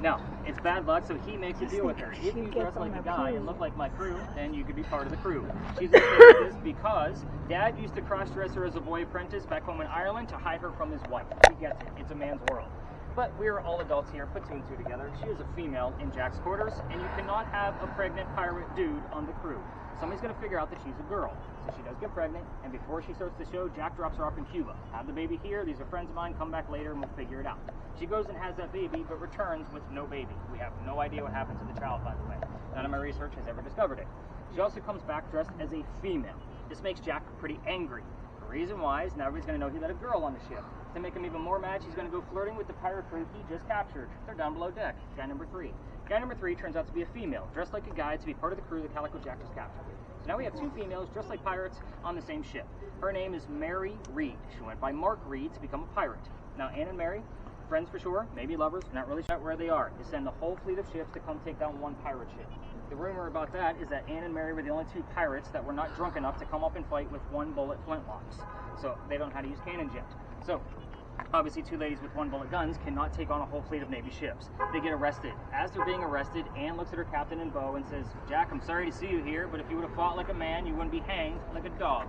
no, it's bad luck, so he makes a deal with her. If you dress like a guy and look like my crew, then you could be part of the crew. She's okay with this because Dad used to cross-dress her as a boy apprentice back home in Ireland to hide her from his wife. He gets it. It's a man's world. But we're all adults here, put 2 and 2 together. She is a female in Jack's quarters, and you cannot have a pregnant pirate dude on the crew. Somebody's going to figure out that she's a girl. So she does get pregnant, and before she starts the show, Jack drops her off in Cuba. Have the baby here, these are friends of mine, come back later and we'll figure it out. She goes and has that baby, but returns with no baby. We have no idea what happened to the child, by the way. None of my research has ever discovered it. She also comes back dressed as a female. This makes Jack pretty angry. The reason why is now everybody's going to know he let a girl on the ship. To make him even more mad, she's going to go flirting with the pirate crew he just captured. They're down below deck. Guy number 3. Guy number 3 turns out to be a female, dressed like a guy to be part of the crew that Calico Jack just captured. So now we have 2 females dressed like pirates on the same ship. Her name is Mary Reed. She went by Mark Reed to become a pirate. Now Anne and Mary, friends for sure, maybe lovers, not really sure where they are. They send the whole fleet of ships to come take down one pirate ship. The rumor about that is that Anne and Mary were the only 2 pirates that were not drunk enough to come up and fight with 1-bullet flintlocks. So they don't know how to use cannons yet. So obviously 2 ladies with 1-bullet guns cannot take on a whole fleet of Navy ships. They get arrested. As they're being arrested, Anne looks at her captain and beau and says, "Jack, I'm sorry to see you here, but if you would have fought like a man, you wouldn't be hanged like a dog."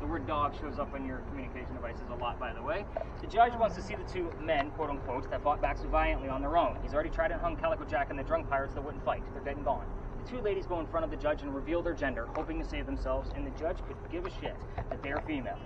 The word dog shows up on your communication devices a lot, by the way. The judge wants to see the 2 men, quote unquote, that fought back so valiantly on their own. He's already tried and hung Calico Jack and the drunk pirates that wouldn't fight. They're dead and gone. The 2 ladies go in front of the judge and reveal their gender, hoping to save themselves, and the judge could give a shit that they're female.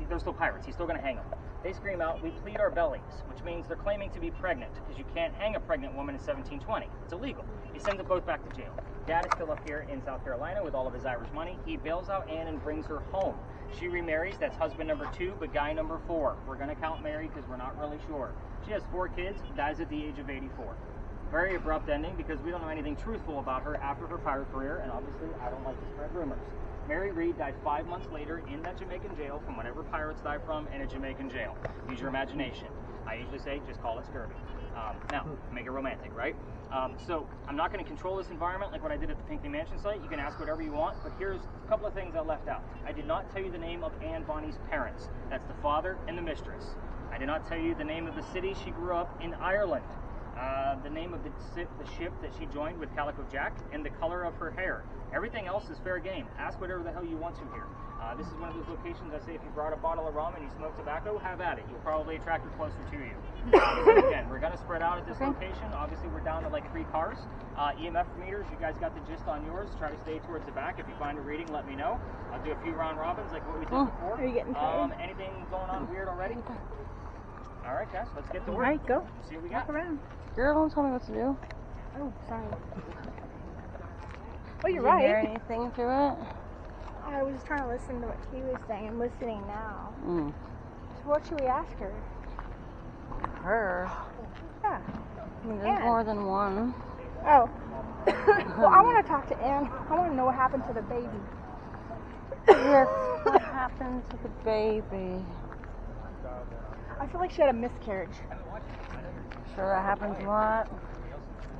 They're still pirates. He's still going to hang them. They scream out, "We plead our bellies," which means they're claiming to be pregnant, because you can't hang a pregnant woman in 1720. It's illegal. He sends them both back to jail. Dad is still up here in South Carolina with all of his Irish money. He bails out Anne and brings her home. She remarries. That's husband number 2, but guy number 4. We're going to count Mary because we're not really sure. She has 4 kids, dies at the age of 84. Very abrupt ending because we don't know anything truthful about her after her pirate career, and obviously I don't like to spread rumors. Mary Reed died 5 months later in that Jamaican jail from whatever pirates die from in a Jamaican jail. Use your imagination. I usually say just call it scurvy. Now, make it romantic, right? So I'm not going to control this environment like what I did at the Pinckney Mansion site. You can ask whatever you want, but here's a couple of things I left out. I did not tell you the name of Anne Bonny's parents. That's the father and the mistress. I did not tell you the name of the city she grew up in Ireland. The name of the ship that she joined with Calico Jack, and the color of her hair. Everything else is fair game. Ask whatever the hell you want to here. This is one of those locations I say if you brought a bottle of rum and you smoke tobacco, have at it. You'll probably attract it closer to you. So again, we're going to spread out at this location. Obviously, we're down to like 3 cars. EMF meters, you guys got the gist on yours. Try to stay towards the back. If you find a reading, let me know. I'll do a few round robins like what we did before. Are you getting tired? Anything going on weird already? All right, guys, let's get to work. All right, go. See what we got. Walk around. Girl, don't tell me what to do. Oh, sorry. Oh, you're Did you hear right. anything through it? I was trying to listen to what she was saying. I'm listening now. Mm. So what should we ask her? Her? Yeah. I mean, there's Ann. more than one. Oh. Well, I want to talk to Ann. I want to know what happened to the baby. Yes, what happened to the baby? I feel like she had a miscarriage. Sure that happens a lot.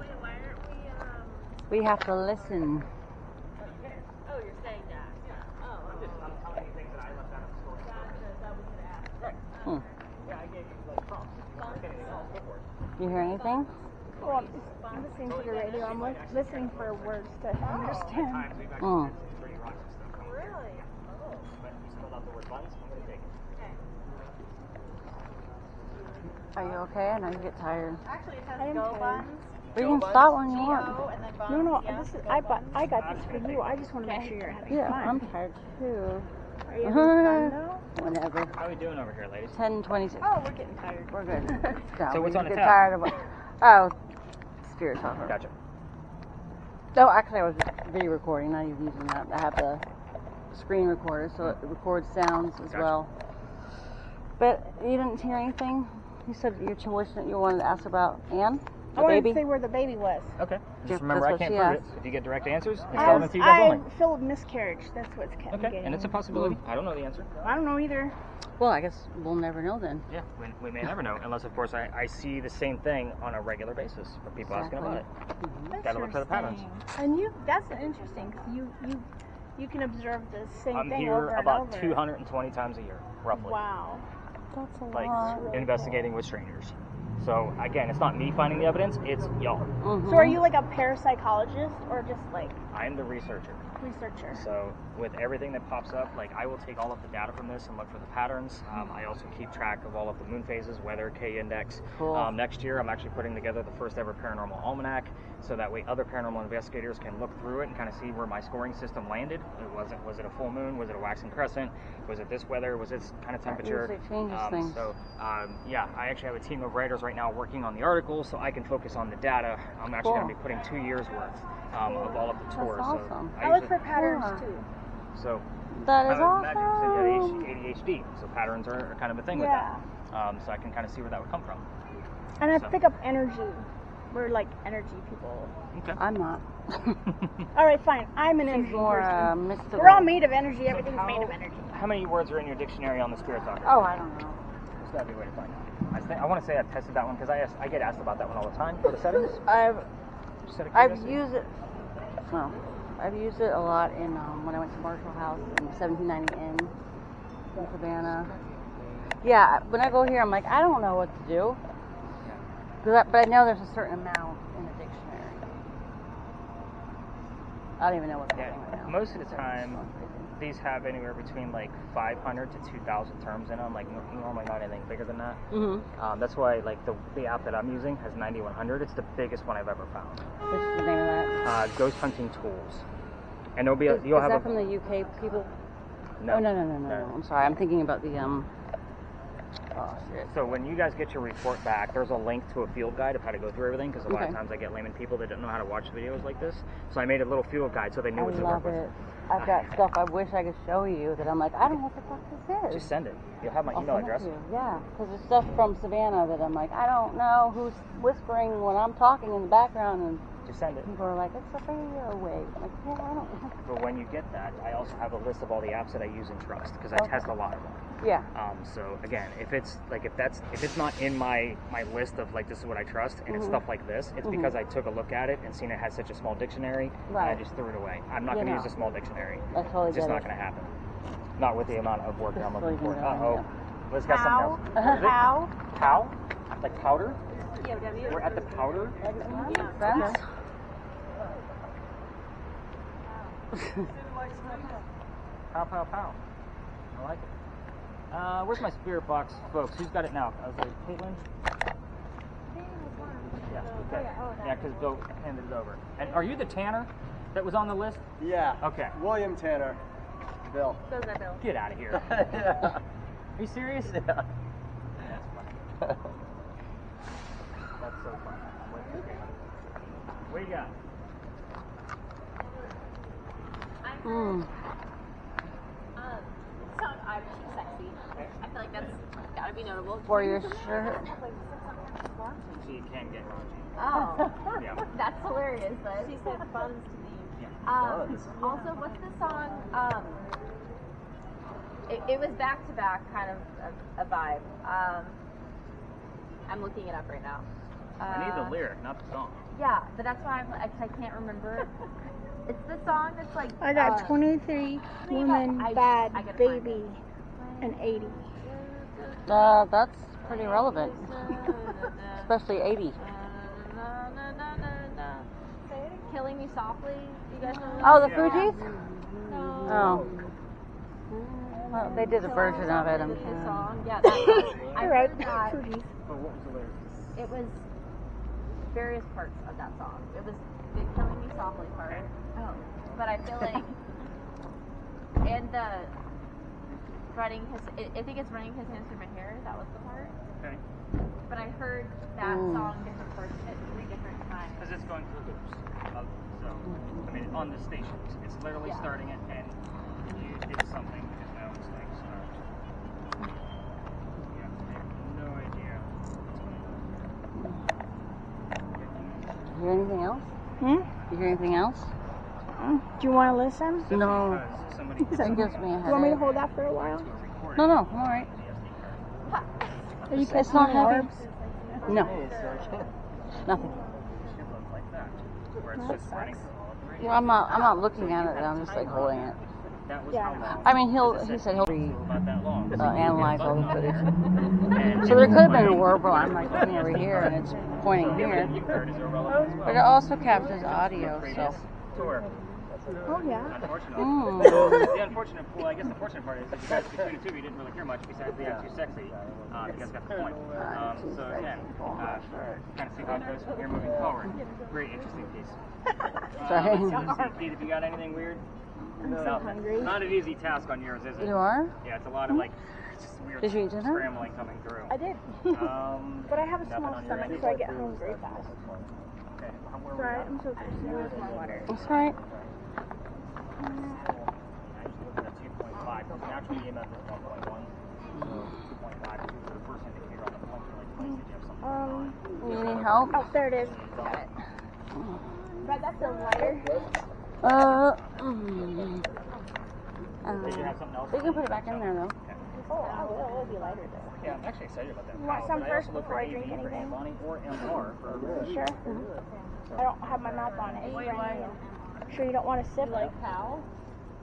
Wait, why aren't We have to listen. oh, you're saying that. Yeah. Oh. I'm telling you things that I left out of the story. That we could ask. Right. Hmm. Yeah, I gave you like prompts. If you want anything else, go for it. You hear anything? Well, I'm listening to the radio. I'm listening for words to understand. Times we've actually Mm. had some pretty raunchy stuff going on. Really? Oh. But you spelled out the word buns, I'm going to take it. Okay. Are you okay? I know you get tired. Actually, it I has am go tired. buns, We can stop when you want. G-O, and then buns. No, yeah, this is go I buns. got this for you. I just want to make sure you're having Yeah, fun. I'm tired too. Are you having fun though? Whatever. How are we doing over here, ladies? 10:26. Oh, we're getting tired. We're good. No, So what's we on the get tab? tired of it. Oh, Spirit Talker. Gotcha. No, actually, I was video recording, not even using that. I have the screen recorder, so it records sounds as Gotcha. well. But you didn't hear anything? You said your tuition, you wanted to ask about Anne, I the wanted baby? to say where the baby was. Okay. Yes, Just remember, that's I what can't she prove it. asked. If you get direct answers, it's relevant to you guys I only. feel miscarriage. That's what's kept me Okay, getting. and it's a possibility. I don't know the answer. I don't know either. Well, I guess we'll never know then. Yeah, we may never know, unless, of course, I see the same thing on a regular basis for people asking about it. Gotta look for the patterns. And that's interesting because you can observe the same I'm thing here over and about over. 220 times a year, roughly. Wow. That's a Like, lot. investigating with strangers. So, again, it's not me finding the evidence, it's y'all. Mhm. So are you like a parapsychologist or just like I'm the researcher. researcher? So with everything that pops up, like I will take all of the data from this and look for the patterns. I also keep track of all of the moon phases, weather, K-index. Cool. Next year, I'm actually putting together the first ever paranormal almanac, so that way other paranormal investigators can look through it and kind of see where my scoring system landed. Was it a full moon? Was it a waxing crescent? Was it this weather? Was this kind of temperature? usually changes things. So yeah, I actually have a team of writers right now working on the articles, so I can focus on the data. I'm actually Cool. going to be putting 2 years worth of all of the That's tours. awesome. So I look usually- for patterns Yeah. too. so That is imagine you said you awesome. had ADHD, so patterns are kind of a thing Yeah. with that. So I can kind of see where that would come from. And I So. pick up energy. We're like energy people. Okay. I'm not. All right, fine. I'm an energy She's more person. mystical. We're all made of energy. Everything's made of energy. How many words are in your dictionary on the Spirit Talker? Oh, I don't know. There's got to be a way to find out. I want to say I've tested that one because I get asked about that one all the time. Go to settings. Just out of I've curiosity. used it. Well, I've used it a lot in when I went to Marshall House in 1790 Inn in Savannah. Yeah, when I go here, I'm like, I don't know what to do. But I know there's a certain amount in the dictionary. I don't even know what I'm Yeah, saying right now. most of the time, these have anywhere between like 500 to 2,000 terms in them. Like normally not anything bigger than that. Mm-hmm. That's why like the app that I'm using has 9,100. It's the biggest one I've ever found. What's the name of that? Ghost hunting tools, and there'll be Is you'll have that a from the UK people? no. Oh, no. I'm sorry. I'm thinking about the Oh shit. So when you guys get your report back, there's a link to a field guide of how to go through everything, because a lot of Okay. times I get layman people that don't know how to watch videos like this. So I made a little field guide so they knew I what to work love with. it. I've got stuff I wish I could show you that I'm like, I don't know what the fuck this is. Just send it. You'll have my I'll email send it address. to you. Yeah, because there's stuff from Savannah that I'm like, I don't know who's whispering when I'm talking in the background, and Just send it. people are like, it's a radio wave. I'm like, yeah, I don't know. But when you get that, I also have a list of all the apps that I use and trust, because I Okay. test a lot of them. Yeah. So again, if it's not in my list of like this is what I trust, and it's stuff like this, it's because I took a look at it and seen it has such a small dictionary, and I Right. just threw it away. I'm not You going to know. use a small dictionary. I totally It's just get not it. going to happen. Not with the amount of work that I'm looking for. Totally get it, Uh-oh. yeah. Let's get something else. What is it? How? Cow? Like powder? POW. We're at the powder? Makes Yeah. sense. Pow, pow, pow. I like it. Where's my spirit box, folks? Who's got it now? I was like, Caitlin? Yeah, okay. Yeah, because Bill handed it over. And are you the Tanner that was on the list? Yeah. Okay. William Tanner. Bill. Goes that Bill. Get out of here. Yeah. Are you serious? Yeah. That's funny. That's so funny. What do you got? Song I'm Too Sexy. I feel like that's gotta be notable. For your shirt. So you can get raunchy. Oh, Yeah. that's hilarious. But she said buns to me. Also, what's the song? It was back to back, kind of a vibe. I'm looking it up right now. I need the lyric, not the song. Yeah, but that's why I can't remember. It's the song that's like. I got 23 women, bad, I gotta find baby, and 80. That's pretty relevant. Especially 80. Killing Me Softly. You guys know that? Oh, the Fugees? No. Oh. Well, they did a version of it. The song. Yeah, that song. I You're right. heard that. Fugees. But what was the lyric? It was various parts of that song. It was the Killing Me Softly part. Oh. But I feel like, and the running his, I think it's running his hands through my hair. That was the part. Okay. But I heard that song different parts at 3 different times. Because it's going through loops. So, I mean, on the stations. It's literally starting it, and you did something, and now it's like start. Yeah, I have no idea what's going on. You hear anything else? Hmm? You hear anything else? Do you want to listen? No. Because somebody It gives me a You want me to headache. hold that for a while? No, I'm alright. Are you It's pissing not on heavy. orbs? No. Hey, Sergeant. Nothing. should look like that, where it's just running through all of the radio. Well, I'm not looking at it. I'm just like holding it. That was Yeah. how long. I mean, he said he'll About that long. analyze all the footage. And So there could have been a warble. I'm like looking over here and it's pointing here. you heard is irrelevant as well. But it also captures audio, so. Tour. Oh, yeah. Unfortunately. Mm. The unfortunate, well, I guess the fortunate part is that you guys between the two, you didn't really hear much besides the Too Sexy. You guys got the point. So again, kind of see how it goes from here moving forward. Very interesting piece. Sorry. Let's see, Keith, if you got anything weird? I'm so hungry. Not an easy task on yours, is it? You are? Yeah, it's a lot of like just weird Did you eat dinner? scrambling coming through. I did. But I have a small stomach, so I get hungry fast. Okay, where we Sorry, at? I'm so thirsty. Where's my water? That's right. I usually look at a 2.5 because natural EMF is 1.1. So 2.5 is usually the first indicator on the punctuate place that you have something going on. You need help? Oh, there it is. Got it. But that feels lighter. Did you have something else? You can put it back in there though. Oh, I will. It'll be lighter though. Yeah, I'm actually excited about that. You want But some I first also look before for I drink AV for anything? Bonnie or MR for Sure. I don't have my mouth on it. It's brand new. Sure you don't want to sip? Like cow,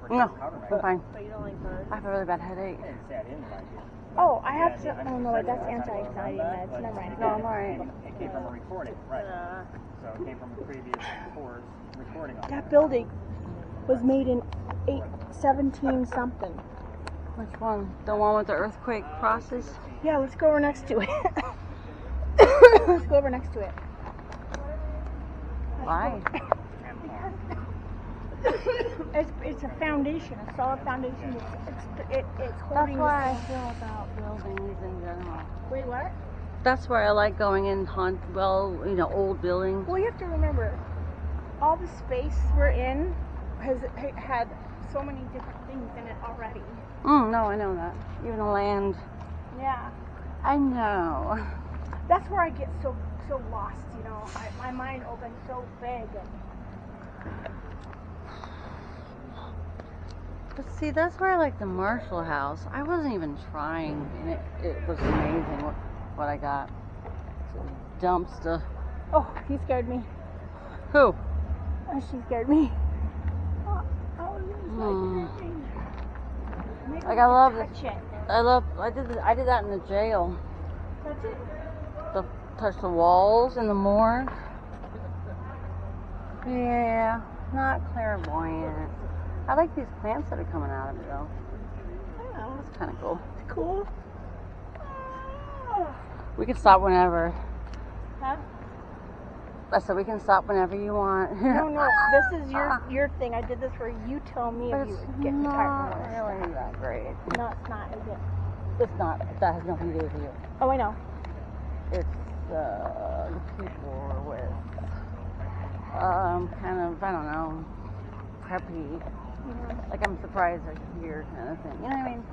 No, I'm fine. but you don't like birds. I have a really bad headache. I didn't say I didn't like it. Oh, I have to. Oh no, wait, that's anti-anxiety meds. Never mind. No, I'm alright. It came from a recording, right? So it came from a previous course recording on That building was made in 817 something. Which one? The one with the earthquake process? Yeah, let's go over next to it. Let's go over next to it. Why? It's a foundation, a solid foundation. It's That's holding. why I feel about buildings in general. Wait, what? That's why I like going in old buildings. Well, you have to remember, all the space we're in has had so many different things in it already. No, I know that. Even the land. Yeah, I know. that's where I get so lost. You know, my mind opens so big. But see, that's where I like the Marshall House. I wasn't even trying, and it was amazing what I got. Dumpster. Oh, he scared me. Who? Oh, she scared me. Like I love it. Touch it. I did that in the jail. Touch it. Touch the walls in the morgue. Yeah, not clairvoyant. I like these plants that are coming out of it though. Oh, That's kind of cool. it's cool. We can stop whenever. Huh? I said we can stop whenever you want. No, this is your thing. I did this for you. Tell me But if you it's get tired not from this. really that great. No, it's not, is it? It's not. That has nothing to do with you. Oh, I know. It's the people we're with. Kind of, I don't know, preppy. Mm-hmm. Like I'm surprised they're here kind of thing. You know what I mean?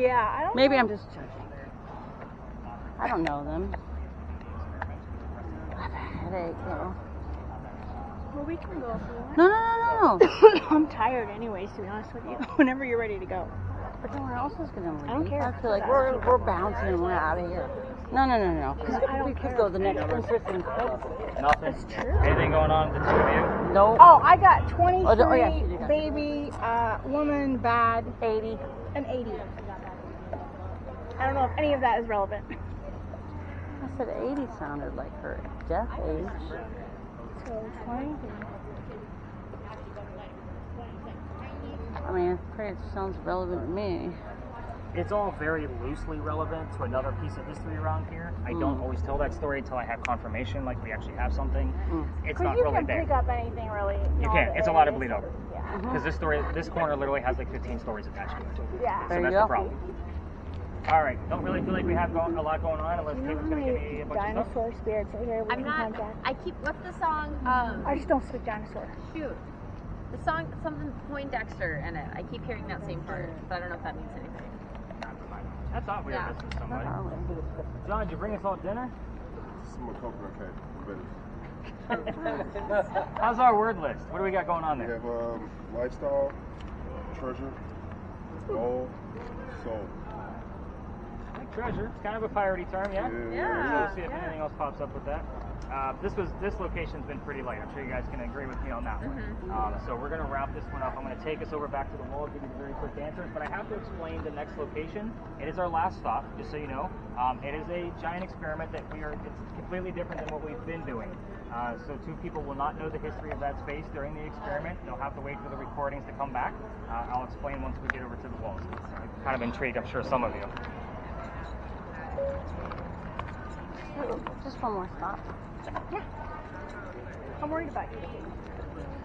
Yeah, I don't Maybe know. I'm just judging. I don't know them. I have a headache though. Well, we can go if you want. No. I'm tired anyways, to be honest with you. Whenever you're ready to go. But no one else is gonna leave. I don't care. I feel like we're bouncing and we're out of here. No. Because I don't we could care. go the next interesting place. Nothing. That's true. Anything going on with the two of you? No. Oh, I got 23, Oh, yeah, you got baby, woman, bad, 80. and 80. I don't know if any of that is relevant. I said 80 sounded like her death age. So 20. I mean, it's pretty, it sounds relevant to me. It's all very loosely relevant to another piece of history around here. I don't always tell that story until I have confirmation, like we actually have something. It's not you really can there. pick up anything really. You can. It's a lot of bleed over. Yeah. Because this corner literally has like 15 stories attached to it. Yeah. So There you that's go. the problem. All right. Don't really feel like we have a lot going on unless You know Caitlin's how going to give many me a bunch of stuff. dinosaur spirits are here we I'm can not. contact? I keep. What's the song? I just don't speak dinosaur. Shoot. The song, something Poindexter in it. I keep hearing that same part, but I don't know if that means anything. I thought we were Yeah. missing somebody. John, did you bring us all dinner? Some more coconut cake. How's our word list? What do we got going on We there? have lifestyle, treasure, gold, soul. Like treasure. It's kind of a piratey term, yeah? Yeah. We'll see if anything else pops up with that. This location's been pretty light. I'm sure you guys can agree with me on that one. So we're going to wrap this one up. I'm going to take us over back to the wall, give you the very quick answers, but I have to explain the next location. It is our last stop, just so you know. It is a giant experiment that it's completely different than what we've been doing. So two people will not know the history of that space during the experiment. They'll have to wait for the recordings to come back. I'll explain once we get over to the walls. It's kind of intrigued, I'm sure some of you. Just one more stop. Yeah. I'm worried about you.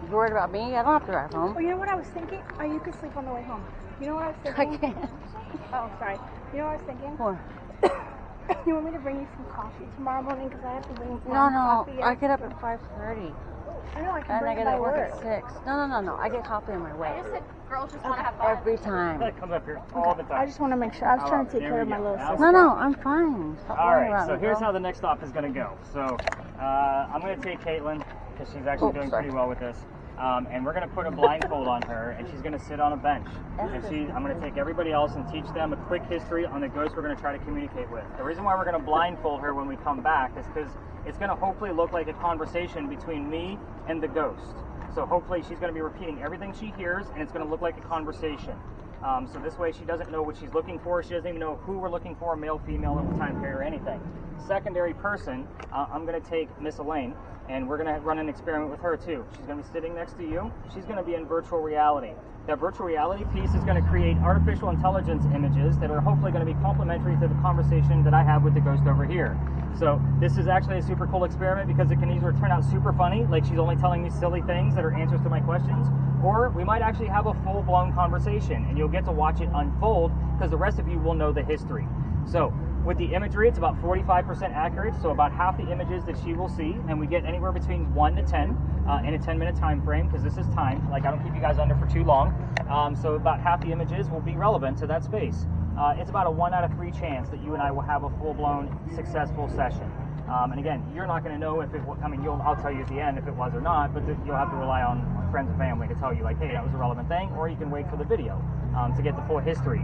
You worried about me? I don't have to drive home. Oh, you know what I was thinking? Oh, you could sleep on the way home. You know what I was thinking? I can't. Oh, sorry. You know what I was thinking? What? You want me to bring you some coffee tomorrow morning? Because I have to bring you some No, coffee. I get up at 5:30. I know I can And bring I it get by at work work. at 6. No. I get coffee on my I way. just said girls just want to have fun. Every time. That comes up here all the time. I just want to make sure. I was trying to take There care we of my go. little Now- sister. No, I'm fine. Stop All worrying right, about so me, here's girl. how the next stop is going to go. So I'm going to take Caitlin because she's actually doing sorry. pretty well with this. And we're going to put a blindfold on her, and she's going to sit on a bench. And I'm going to take everybody else and teach them a quick history on the ghost we're going to try to communicate with. The reason why we're going to blindfold her when we come back is because it's going to hopefully look like a conversation between me and the ghost. So hopefully she's going to be repeating everything she hears, and it's going to look like a conversation. So this way she doesn't know what she's looking for. She doesn't even know who we're looking for, male, female, or time period, or anything. Secondary person, I'm going to take Miss Elaine, and we're going to run an experiment with her too. She's going to be sitting next to you. She's going to be in virtual reality. That virtual reality piece is going to create artificial intelligence images that are hopefully going to be complementary to the conversation that I have with the ghost over here. So this is actually a super cool experiment because it can either turn out super funny, like she's only telling me silly things that are answers to my questions, or we might actually have a full-blown conversation and you'll get to watch it unfold because the rest of you will know the history. So with the imagery, it's about 45% accurate, so about half the images that she will see, and we get anywhere between 1 to 10 in a 10-minute time frame because this is timed. Like, I don't keep you guys under for too long. So about half the images will be relevant to that space. It's about a 1 out of 3 chance that you and I will have a full-blown successful session. And again, you're not going to know if it. I'll tell you at the end if it was or not, but you'll have to rely on friends and family to tell you, like, hey, that was a relevant thing, or you can wait for the video to get the full history.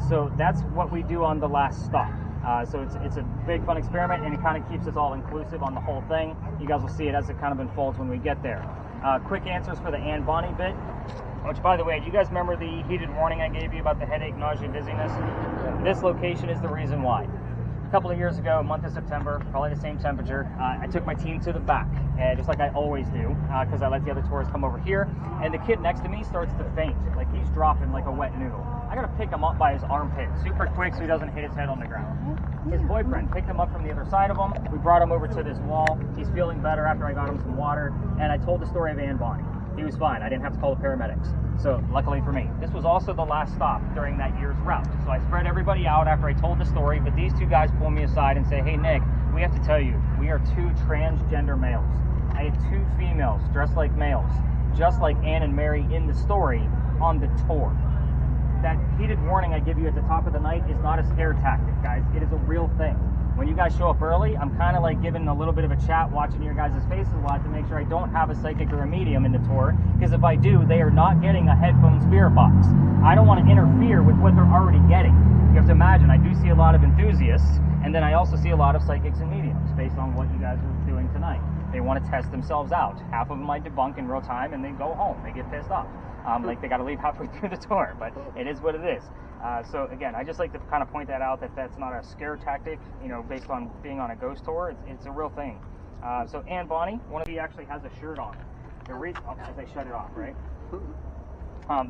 So that's what we do on the last stop. So it's a big fun experiment, and it kind of keeps us all inclusive on the whole thing. You guys will see it as it kind of unfolds when we get there. Quick answers for the Anne Bonny bit. Which, by the way, do you guys remember the heated warning I gave you about the headache, nausea, dizziness? This location is the reason why. couple of years ago, month of September, probably the same temperature, I took my team to the back, just like I always do, because I let the other tourists come over here, and the kid next to me starts to faint, like he's dropping like a wet noodle. I gotta pick him up by his armpit, super quick so he doesn't hit his head on the ground. His boyfriend picked him up from the other side of him. We brought him over to this wall. He's feeling better after I got him some water, and I told the story of Ann Bonnie. He was fine. I didn't have to call the paramedics. So luckily for me, this was also the last stop during that year's route. So I spread everybody out after I told the story, but these two guys pull me aside and say, hey Nick, we have to tell you, we are two transgender males. I had two females dressed like males, just like Ann and Mary in the story on the tour. That heated warning I give you at the top of the night is not a scare tactic, guys. It is a real thing. When you guys show up early, I'm kind of like giving a little bit of a chat, watching your guys' faces a lot to make sure I don't have a psychic or a medium in the tour, because if I do, they are not getting a headphone spirit box. I don't want to interfere with what they're already getting. You have to imagine, I do see a lot of enthusiasts, and then I also see a lot of psychics and mediums based on what you guys are doing tonight. They want to test themselves out. Half of them I debunk in real time, and they go home. They get pissed off. Like they got to leave halfway through the tour, but it is what it is. So again, I just like to kind of point that out, that that's not a scare tactic, you know, based on being on a ghost tour. It's a real thing. So Ann Bonnie, one of you actually has a shirt on. The reason, as I shut it off, right?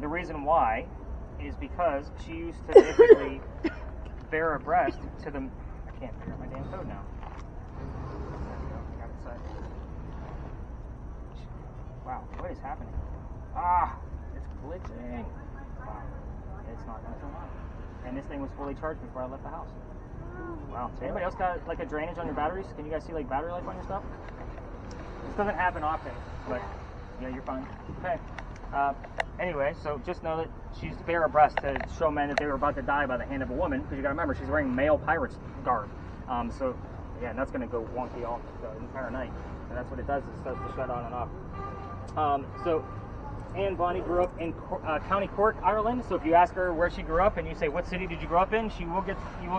The reason why is because she used to basically bear a breast to the. I can't figure out my damn code now. There we go. Got it set. Wow, what is happening? It's glitching. Wow. It's not going to turn on. And this thing was fully charged before I left the house. Wow. So anybody else got like a drainage on your batteries? Can you guys see like battery life on your stuff? This doesn't happen often, but yeah, you're fine. Okay. Anyway, so just know that she used to bear a breast to show men that they were about to die by the hand of a woman, because you got to remember she's wearing male pirate's garb. So yeah, and that's going to go wonky all the entire night. And that's what it does. It starts to shut on and off. So Ann Bonnie grew up in County Cork, Ireland. So if you ask her where she grew up and you say, what city did you grow up in, you will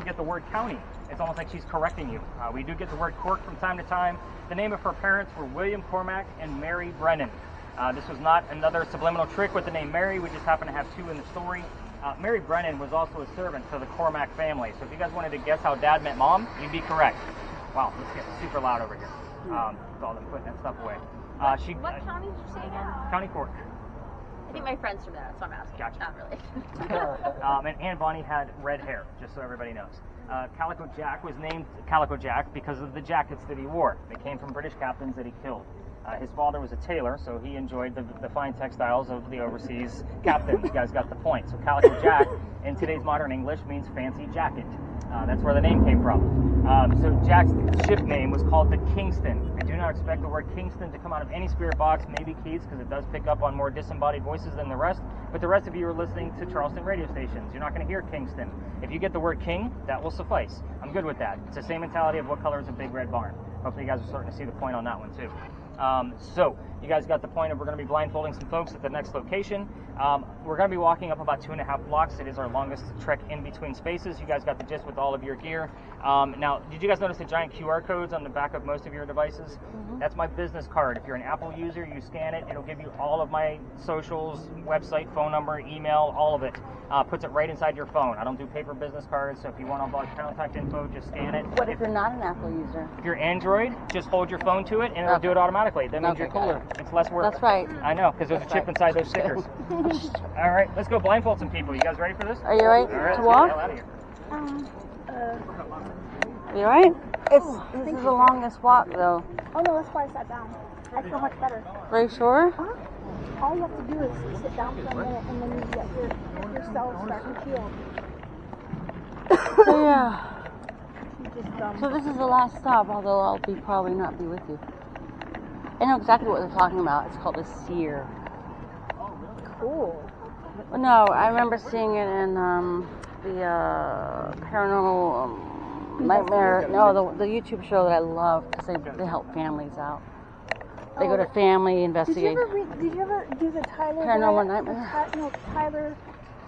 get the word county. It's almost like she's correcting you. We do get the word Cork from time to time. The name of her parents were William Cormack and Mary Brennan. This was not another subliminal trick with the name Mary. We just happen to have two in the story. Mary Brennan was also a servant to the Cormack family. So if you guys wanted to guess how Dad met Mom, you'd be correct. Wow, this gets super loud over here. With all them putting that stuff away. What county did you say again? County Cork. I think my friend's from there, that's what I'm asking. Gotcha. Not really. And Ann Bonnie had red hair, just so everybody knows. Calico Jack was named Calico Jack because of the jackets that he wore. They came from British captains that he killed. His father was a tailor, so he enjoyed the fine textiles of the overseas captain. You guys got the point. So Calico Jack, in today's modern English, means fancy jacket. That's where the name came from. So Jack's ship name was called the Kingston. I do not expect the word Kingston to come out of any spirit box, maybe Keith's, because it does pick up on more disembodied voices than the rest. But the rest of you are listening to Charleston radio stations. You're not going to hear Kingston. If you get the word King, that will suffice. I'm good with that. It's the same mentality of what color is a big red barn. Hopefully you guys are starting to see the point on that one too. So you guys got the point of we're going to be blindfolding some folks at the next location. We're going to be walking up about 2.5 blocks. It is our longest trek in between spaces. You guys got the gist with all of your gear. Now, did you guys notice the giant QR codes on the back of most of your devices? Mm-hmm. That's my business card. If you're an Apple user, you scan it. It'll give you all of my socials, website, phone number, email, all of it. Puts it right inside your phone. I don't do paper business cards, so if you want all the contact info, just scan it. What if you're not an Apple user? If you're Android, just hold your phone to it and it'll do it automatically. That means you're cooler. It's less work. That's right. I know, because there's a chip inside those stickers. All right, let's go blindfold some people. You guys ready for this? Are you ready to walk? Out of here. Are you alright? This is the longest walk, though. Oh no, that's why I sat down. I feel much better. Are you sure? All you have to do is sit down for a minute and then you get your cells start to heal. So yeah. So this is the last stop, although I'll probably not be with you. I know exactly what they're talking about. It's called a seer. Cool. No, I remember seeing it in the paranormal nightmare. No, the YouTube show that I love because they help families out. They go to family investigate. Did you ever do the Tyler? Paranormal Nightmare? Tyler.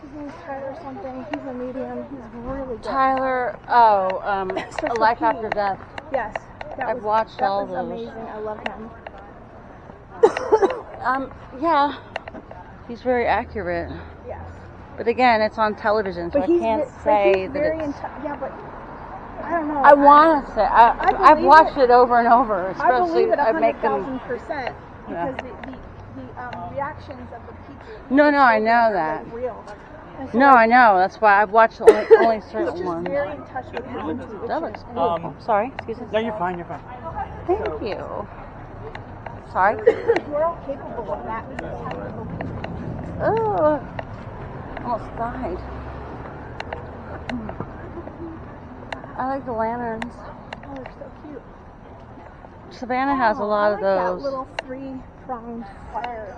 His name's Tyler something. He's a medium. He's really good. Tyler. Life After Death. Yes. I've watched all those. That was amazing. I love him. Yeah. He's very accurate. Yes. But again, it's on television, so I can't say that it's... yeah, but don't know. I want to say I've believe watched it. it over and over. I Especially believe it I make them. 100,000% Yeah. because the reactions of the people. No, I children know are that. like real. And so No, I know. That's why I've watched only he's certain just ones. very in touch with his intuition. That looks cool. Sorry, excuse me. No, you're fine. You're fine. Thank you. Sorry. We're all capable of that. We just have to believe. Oh, almost died. I like the lanterns. Oh, they're so cute. Savannah has a lot of I like those. that little three-pronged fire.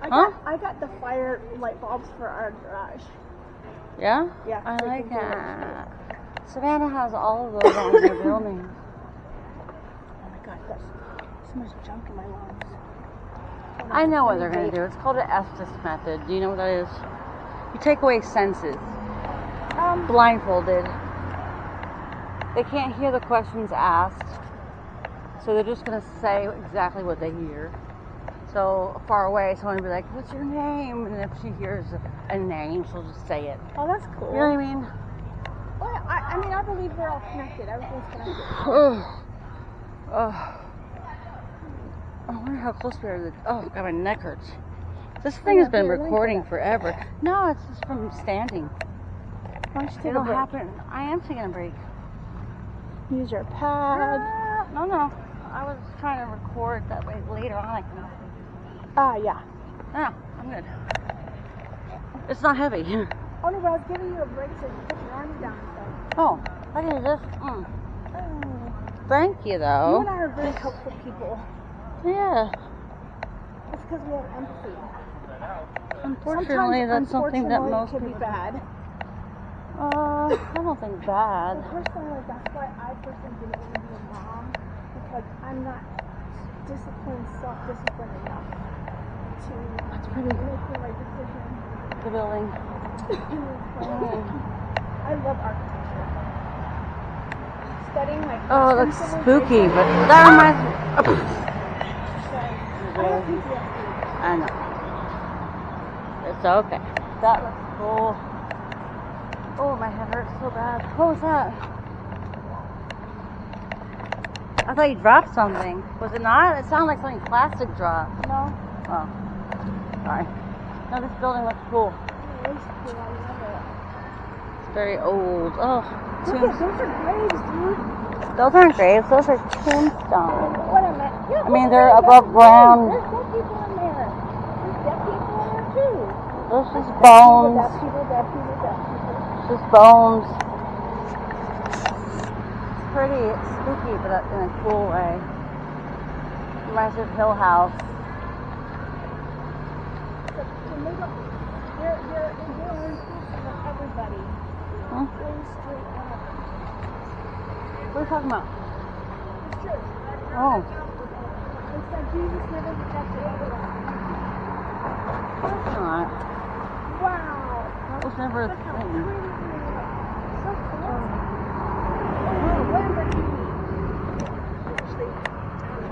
I got the fire light bulbs for our garage. Yeah? Yeah, I so like you can do that. Savannah has all of those on her building. Oh my god, that's so much junk in my lungs. I know what they're going to do. It's called an Estes method. Do you know what that is? You take away senses. Blindfolded. They can't hear the questions asked. So they're just going to say exactly what they hear. So far away, someone will be like, what's your name? And if she hears a name, she'll just say it. Oh, that's cool. You know what I mean? Well, I mean, I believe we're all connected. Everything's connected. I wonder how close we are to the... Oh, God, my neck hurts. This thing has been recording forever. No, it's just from standing. Why don't you take It'll a break? happen. I am taking a break. Use your pad. No. I was trying to record that way later on. I can... Yeah. No, I'm good. It's not heavy. Oh no, but I was giving you a break so you put your arms down and stuff. Oh, I can do this. Oh. Thank you, You though. and I are very helpful people. Yeah. It's because we have empathy. Unfortunately, that's something that most could people... be bad. I don't think bad. Personally, that's why I personally didn't want to be a mom, because I'm not disciplined, self-disciplined enough to That's pretty. make the right decision. The building. I love architecture. Studying like Oh, it looks Eastern spooky, civilization. but that reminds me. I have PTSD. I know. It's okay. That looks cool. Oh, my head hurts so bad. What was that? I thought you dropped something. Was it not? It sounded like something plastic dropped. No. Oh, sorry. No, this building looks cool. It is cool. I love it. It's very old. Oh, Look at those are graves, dude. those aren't graves. Those are tombstones. What a mess. Yeah, I mean, look they're at that. above ground. There's dead people in there. There's dead people in there too. Those just bones. Dead people. It's just bones. It's pretty spooky, but in a cool way. Reminds me of Hill House. They're inclusive of everybody. Huh? Gay, straight, whatever. What are you talking about? It's true. Oh, It's like Jesus never rejected everyone. that's not. Wow. That was never a Look how thing. pretty it is. So cool. Oh, Lamborghini. Actually,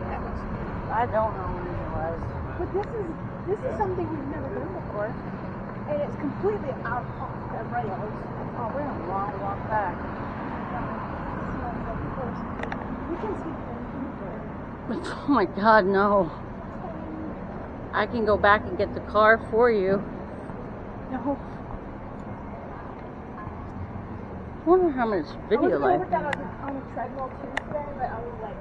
that was. I don't know when it was. But this is something we've never done before. And it's completely out off the rails. Oh, we're in a long walk back. We can see things Oh my God, no. I can go back and get the car for you. No. I wonder how much video I was life. over that on the treadmill too today, but I was like,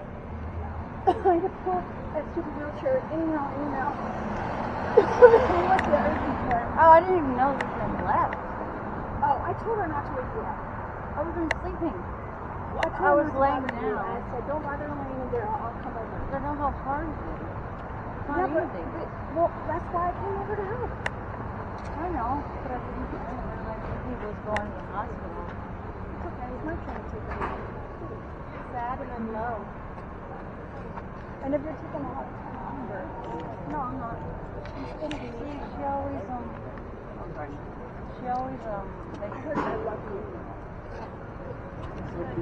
I had to pull that stupid wheelchair in and out. What's the urgent part? Oh, I didn't even know this had left. Oh, I told her not to wake you up. I wasn't sleeping. I was laying down. down. I said, don't bother laying in there. I'll come over. I know how hard it is. It's not Yeah, easy. Well, that's why I came over to help. I know, but I didn't realize that he was going to the hospital. It's okay. He's not trying to take it easy. Sad and then low. And if you're taking a lot of time longer. No, I'm not. She always I makes heard I love you.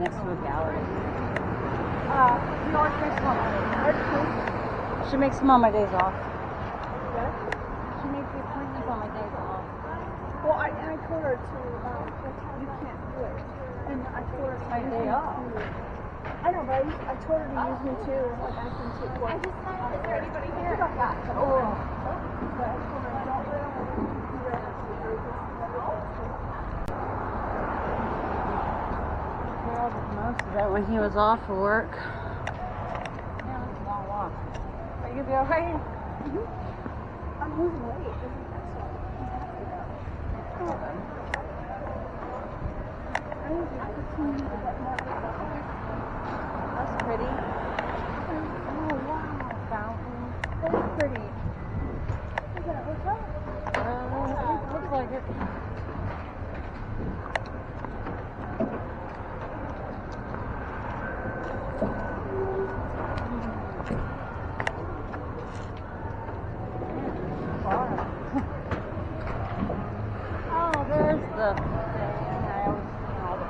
next to a gallery. No, it's next one. Art proof. She makes them on my days off. Yeah. She makes the appointments on my days off. Well, I told her to, you can't do it. And I told her My day off. I know, but I told her to use me too. Like I can take work. I just thought, is there anybody here? But I told her don't let them do that. Well, most of that when he was off for work. Yeah, that's a long walk. Are you gonna be alright? I'm losing weight. That's why. I need to continue to get more. That's pretty. Oh wow, fountain. That's pretty. Is that a hotel? Looks like it. Oh, there's the thing. I always see all the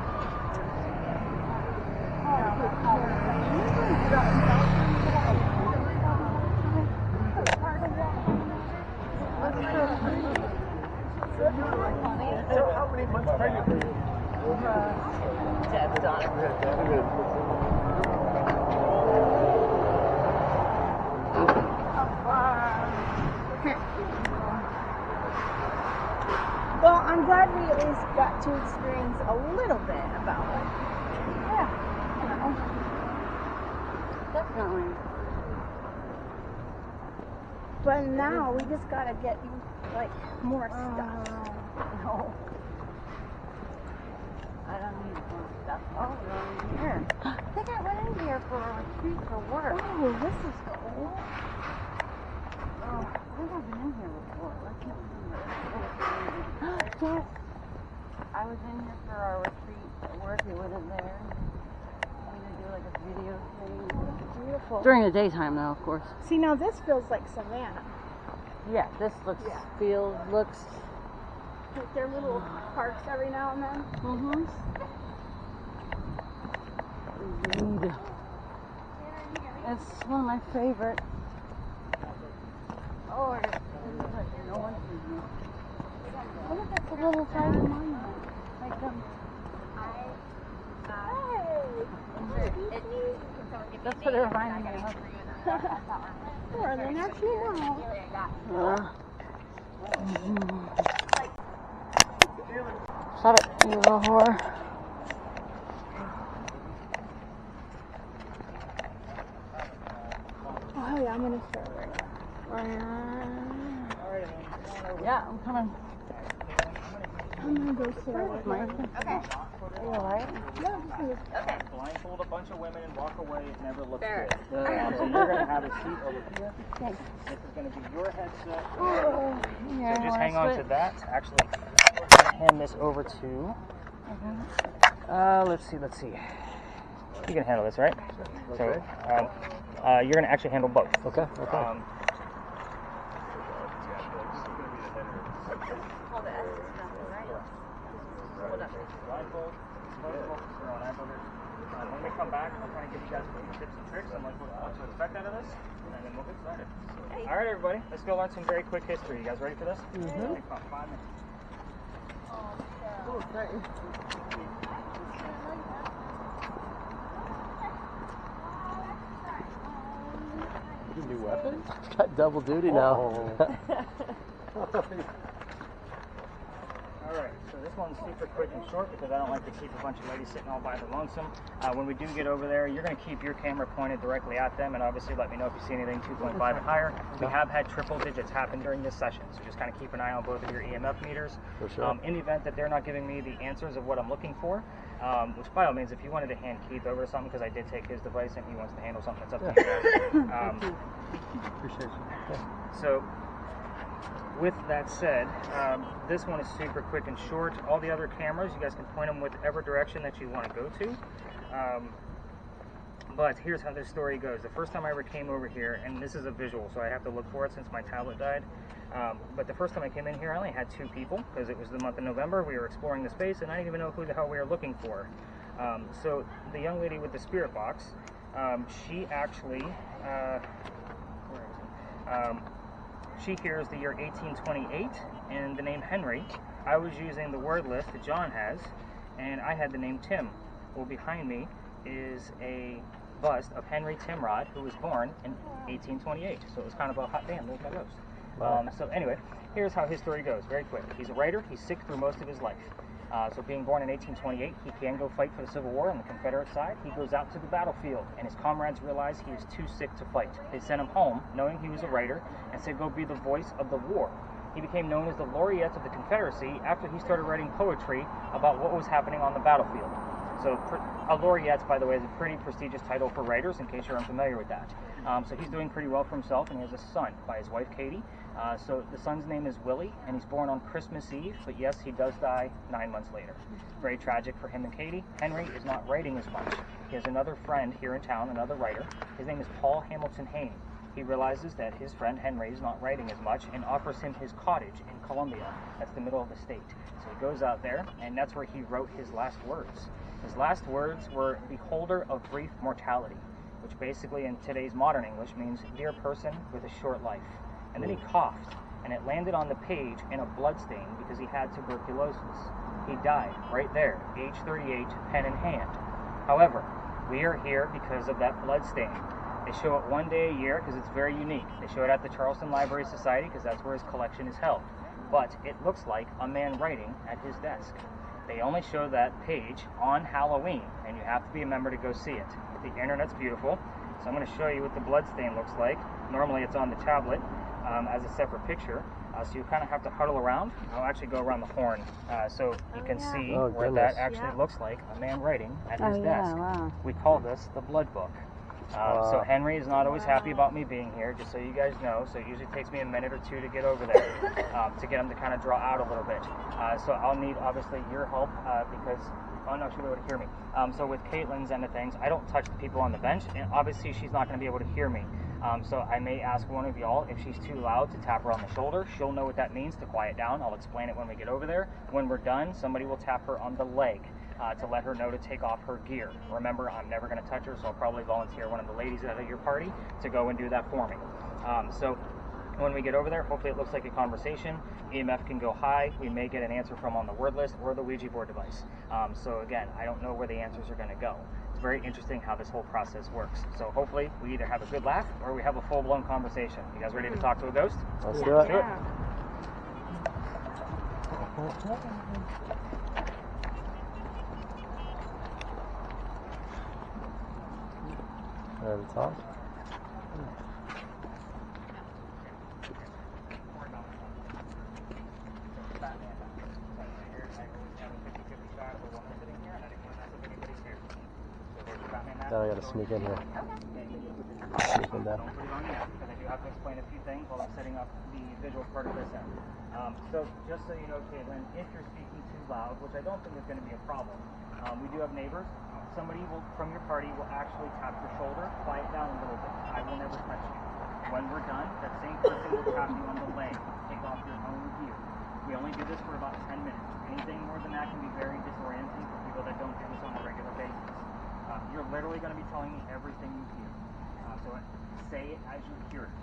So how many months pregnant were you? Deb's on it. Well, I'm glad we at least got to experience a little bit about it. Yeah. Definitely. But now we just gotta get like more stuff. No. I don't need more stuff. Oh, we're in here. I think I went in here for a retreat for work. Oh, this is cool. Oh, I think I've been in here before. I can't remember. Yes. I was in here for our retreat at work. We went in there. We did do like a video thing. Beautiful. During the daytime, though, of course. See, now this feels like Savannah. Yeah, this looks, looks. Like their little parks every now and then. Mm-hmm. Indeed. It's one of my favorite. Oh, I just like no one sees me. Look at that little tiny monument. Like that's what it reminded me of. More than actually know. Shut it, you little whore. Oh yeah, I'm gonna start right Yeah, I'm coming. I'm gonna go sit over My here. Okay. Are you alright? Yeah, just gonna Okay. Blindfold a bunch of women and walk away. It never looks Fair. good. So you're going to have a seat over here. This is going to be your headset. Yeah, So just hang on to that. Actually, hand this over to. Let's see. You can handle this, right? So you're going to actually handle both. Okay. Blindfold, disposable, they're on eyebrows. When we come back, I'll kind of give you guys a few tips and tricks on what to expect out of this, and then we'll get started. All right, everybody, let's go learn some very quick history. You guys ready for this? Mm-hmm. Take about 5 minutes. Oh, great. New weapon? Got double duty now. Alright, so this one's super quick and short because I don't like to keep a bunch of ladies sitting all by the lonesome. When we do get over there, you're going to keep your camera pointed directly at them and obviously let me know if you see anything 2.5 and higher. We have had triple digits happen during this session, so just kind of keep an eye on both of your EMF meters. For sure. In the event that they're not giving me the answers of what I'm looking for, which by all means, if you wanted to hand Keith over to something because I did take his device and he wants to handle something, that's up to you. Appreciate you. Yeah. So, with that said, this one is super quick and short. All the other cameras, you guys can point them whichever direction that you want to go to. But here's how this story goes. The first time I ever came over here, and this is a visual, so I have to look for it since my tablet died. But the first time I came in here, I only had 2 people because it was the month of November. We were exploring the space, and I didn't even know who the hell we were looking for. So the young lady with the spirit box, she actually, she hears the year 1828 and the name Henry. I was using the word list that John has, and I had the name Tim. Well, behind me is a bust of Henry Timrod, who was born in 1828. So it was kind of a hot damn, there's my ghost. Wow. So anyway, here's how his story goes, very quick. He's a writer, he's sick through most of his life. So being born in 1828, he can go fight for the Civil War on the Confederate side. He goes out to the battlefield, and his comrades realize he is too sick to fight. They sent him home, knowing he was a writer, and said, go be the voice of the war. He became known as the laureate of the Confederacy after he started writing poetry about what was happening on the battlefield. So a laureate, by the way, is a pretty prestigious title for writers, in case you're unfamiliar with that. So he's doing pretty well for himself, and he has a son by his wife, Katie. So the son's name is Willie, and he's born on Christmas Eve, but yes, he does die 9 months later. Very tragic for him and Katie. Henry is not writing as much. He has another friend here in town, another writer. His name is Paul Hamilton Hayne. He realizes that his friend Henry is not writing as much and offers him his cottage in Columbia. That's the middle of the state. So he goes out there, and that's where he wrote his last words. His last words were, "Beholder of brief mortality," which basically in today's modern English means dear person with a short life. And then he coughed, and it landed on the page in a bloodstain because he had tuberculosis. He died right there, age 38, pen in hand. However, we are here because of that bloodstain. They show it one day a year because it's very unique. They show it at the Charleston Library Society because that's where his collection is held. But it looks like a man writing at his desk. They only show that page on Halloween, and you have to be a member to go see it. The internet's beautiful, so I'm going to show you what the bloodstain looks like. Normally it's on the tablet as a separate picture, so you kind of have to huddle around. I'll actually go around the horn so you can see where that actually looks like a man writing at his desk. Wow. We call this the blood book. So Henry is not always happy about me being here, just so you guys know. So it usually takes me a minute or two to get over there to get him to kind of draw out a little bit. So I'll need, obviously, your help because, oh no, she'll be able to hear me. So with Caitlin's end of things, I don't touch the people on the bench, and obviously she's not going to be able to hear me. So I may ask one of y'all, if she's too loud, to tap her on the shoulder. She'll know what that means to quiet down. I'll explain it when we get over there. When we're done, somebody will tap her on the leg. To let her know to take off her gear. Remember, I'm never going to touch her, so I'll probably volunteer one of the ladies out of your party to go and do that for me. So when we get over there, hopefully it looks like a conversation. EMF can go high. We may get an answer from on the word list or the Ouija board device. So again, I don't know where the answers are going to go. It's very interesting how this whole process works. So hopefully we either have a good laugh or we have a full-blown conversation. You guys ready to talk to a ghost? Let's do it. Ready to talk? Now I gotta sneak in here. Sneak in down. Don't put it on yet, because I do have to explain a few things while I'm setting up the visual part of this end. So just so you know, Caitlin, if you're speaking too loud, which I don't think is going to be a problem, we do have neighbors. Somebody from your party will actually tap your shoulder, quiet down a little bit. I will never touch you. When we're done, that same person will tap you on the leg, take off your own gear. We only do this for about 10 minutes. Anything more than that can be very disorienting for people that don't do this on a regular basis. You're literally going to be telling me everything you hear. So say it as you hear it.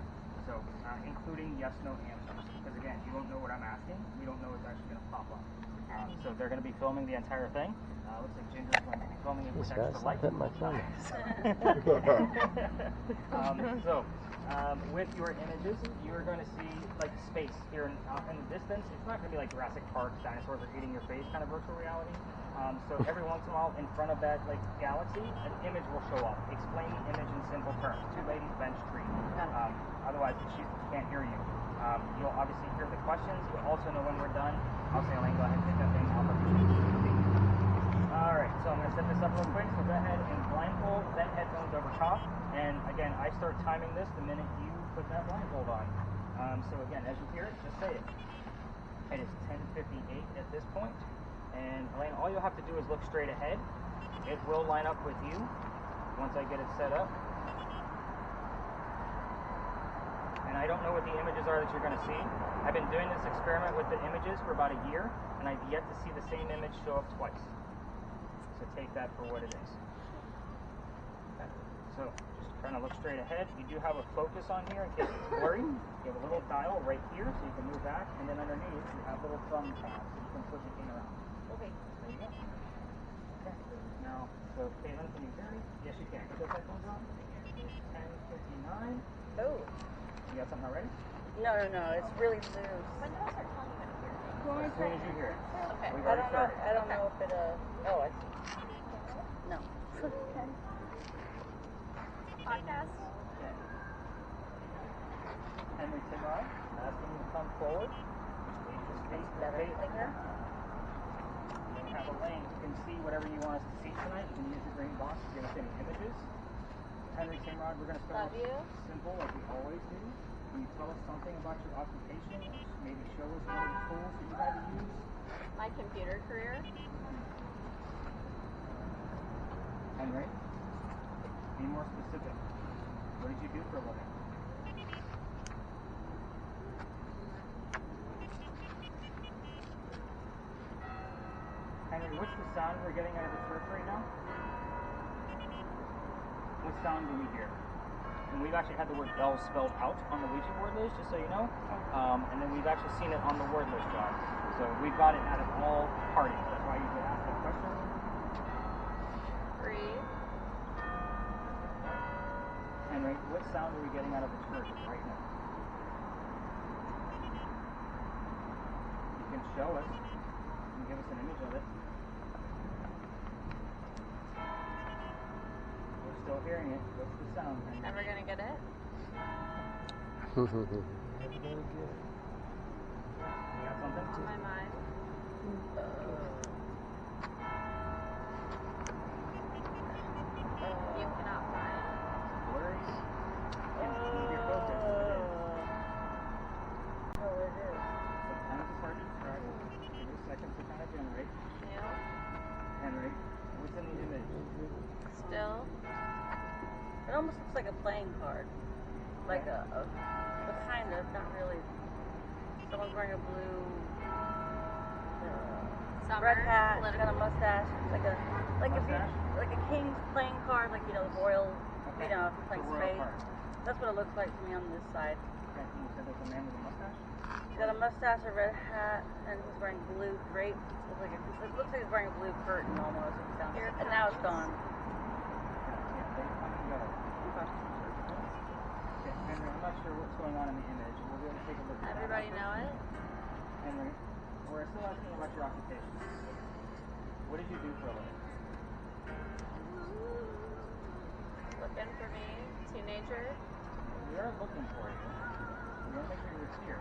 So including yes/no answers. Because again, you don't know what I'm asking. We don't know what's actually going to pop up. So they're going to be filming the entire thing. Looks like Ginger's going to be filming it with extra light. Hitting my phone. With your images, you are going to see like space here in the distance. It's not going to be like Jurassic Park, dinosaurs are eating your face kind of virtual reality. So every once in a while, in front of that like galaxy, an image will show up. Explain the image in simple terms. Two ladies bench tree. Otherwise, she can't hear you. You'll obviously hear the questions. You'll also know when we're done. I'll say, Elaine, go ahead and pick that thing off of you. Alright, so I'm going to set this up real quick. So go ahead and blindfold, then headphones over top. And again, I start timing this the minute you put that blindfold on. So again, as you hear it, just say it. It is 10:58 at this point. And Elaine, all you'll have to do is look straight ahead. It will line up with you once I get it set up. And I don't know what the images are that you're going to see. I've been doing this experiment with the images for about a year, and I've yet to see the same image show up twice. So take that for what it is. Okay. So just trying to look straight ahead. You do have a focus on here in case it's blurry. You have a little dial right here so you can move back, and then underneath you have little thumb tabs so you can push it in or out. Okay, there you go. Okay. Now, so Caitlin, can you hear me? Yes, you can. Put those headphones on. 10:59. Oh. You got something already? No, it's really loose. When do I start telling you when to hear it? As soon as you hear it. Okay. We've I already don't know. started. I don't know if it. Oh, I see. No. Podcast. Okay. Henry Timrod, asking you to come forward. Lead the space to Better Caitlin. here. Then have a lane. You can see whatever you want us to see tonight. You can use the green box to give us any images. Henry Timrod, we're going to start Love you. simple like we always do. Can you tell us something about your occupation? Maybe show us one of the tools that you had to use? My computer career. Henry, be more specific. What did you do for a living? Henry, what's the sound we're getting out of the church right now? What sound do we hear? And we've actually had the word bells spelled out on the Ouija board list, just so you know. And then we've actually seen it on the word list, John. So we've got it out of all parties. That's why you get asked that question. Breathe. Henry, what sound are we getting out of the church right now? You can show us. You can give us an image of it. We're still hearing it. What's the sound, Henry? Never gonna get it. You got something? On my mind. You cannot find. Blurry? Can move your focus. Oh, it is. Sometimes it's hard to describe. Give it a second to kind of generate. Still. Henry, what's in the image? Still. It almost looks like a playing card. Like a kind of, not really. Someone's wearing a blue Summer. red hat, got a Political. mustache. Like a Mustache? like a king's playing card, like the royal, Okay. if you're playing The royal spades. card. That's what it looks like to me on this side. Okay, you said there's a man with a mustache? He's got a mustache, a red hat, and he's wearing blue drapes. It looks like he's wearing a blue curtain almost. It sounds, Here it and now it's comes. gone. Yeah, they come and go. Okay. Okay, Henry, I'm not sure what's going on in the image. We'll be able to take a look at Everybody that. know it? Henry, we're still asking about your occupation. What did you do for a living? Looking for me. Teenager. We are looking for you. We want to make sure you're here.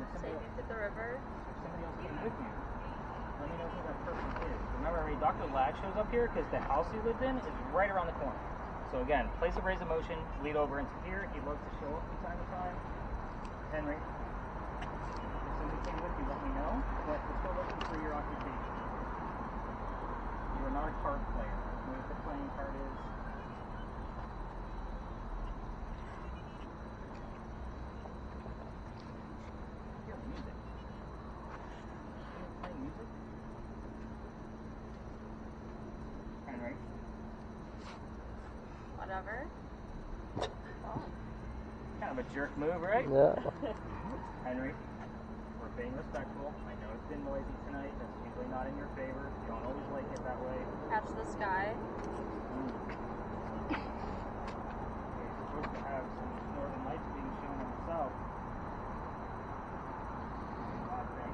If somebody, Take me to the river. if somebody else came with you, let me know who that person is. Remember, Dr. Lag shows up here because the house he lived in is right around the corner. So again, place of raise of motion, lead over into here. He loves to show up from time to time. Henry, if somebody came with you, let me know. But we're still looking for your occupation. You are not a card player. You know what the playing card is? I hear music. Are you playing music? Henry. Whatever. Kind of a jerk move, right? Yeah. Henry, we're being respectful. I know it's been noisy tonight. That's usually not in your favor. You don't always like it that way. Catch the sky. You're supposed to have some northern lights being shown in the south. Odd thing.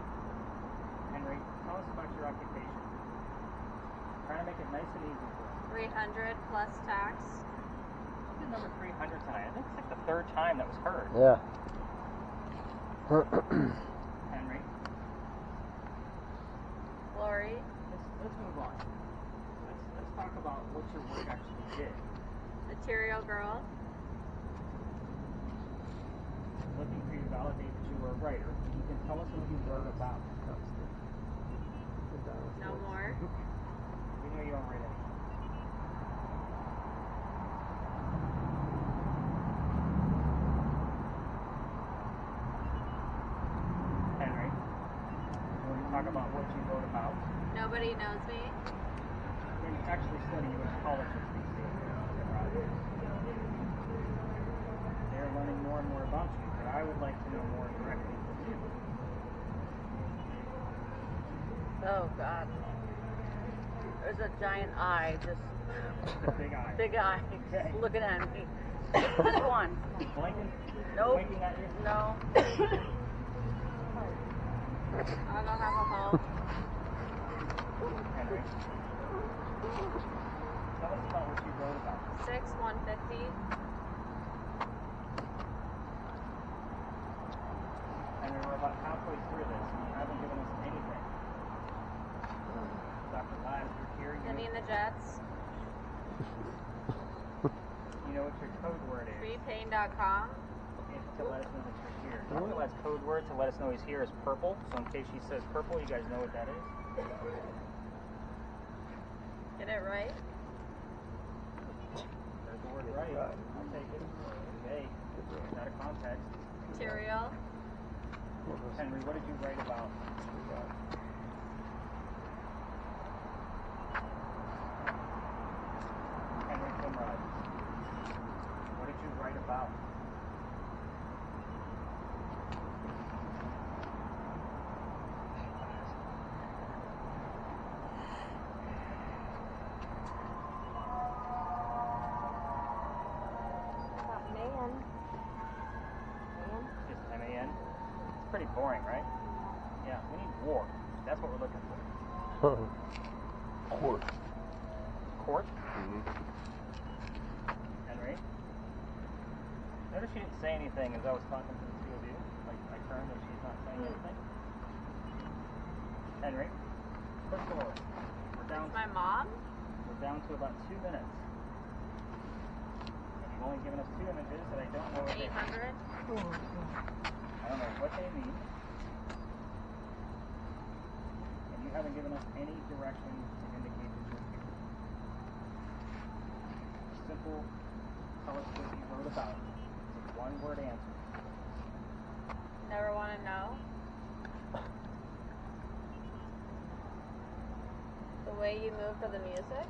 Henry, tell us about your occupation. Trying to make it nice and easy for us. 300 plus tax. What's the number 300 tonight? I think it's like the third time that was heard. Yeah. Henry, Glory. let's move on. Let's talk about what your work actually did. Material girl. Looking for you to validate that you were a writer. You can tell us what you wrote about. No more. We know you don't write anything. Henry, when you talk about what you wrote about, Nobody knows me. they actually study you at colleges these days. They're learning more and more about you, but I would like to know more directly from you. Oh God. There's a giant eye, just Big eye. just looking at me. Just one. Blinking? Nope. Winking at you? No. I don't have a hole. Henry. Tell us about what you wrote about. 6/150. And we're about halfway through this, and you haven't given us anything. Dr. Lives, you're here. Jenny and the Jets. You know what your code word is. Freepain.com. To let us know that you're here. Dr. Lives' code word to let us know he's here is purple. So in case she says purple, you guys know what that is. Get it right? There's the word right. I'll take it. Okay. Out of context. Material. Henry, what did you write about? Henry Timrod. What did you write about? Just M-A-N? It's pretty boring, right? Yeah, we need war. That's what we're looking for. Court. Court? Mm-hmm. Henry? Notice she didn't say anything as I was talking to the two of you. Like, I turned and she's not saying anything. Henry? First of all, we're down, My mom? we're down to about 2 minutes. And you've only given us 2 images that I don't know what they 800. I don't know what they mean. And you haven't given us any direction to indicate that you're here. Simple, tell us what you wrote about. It's a one-word answer. Never want to know. The way you move to the music.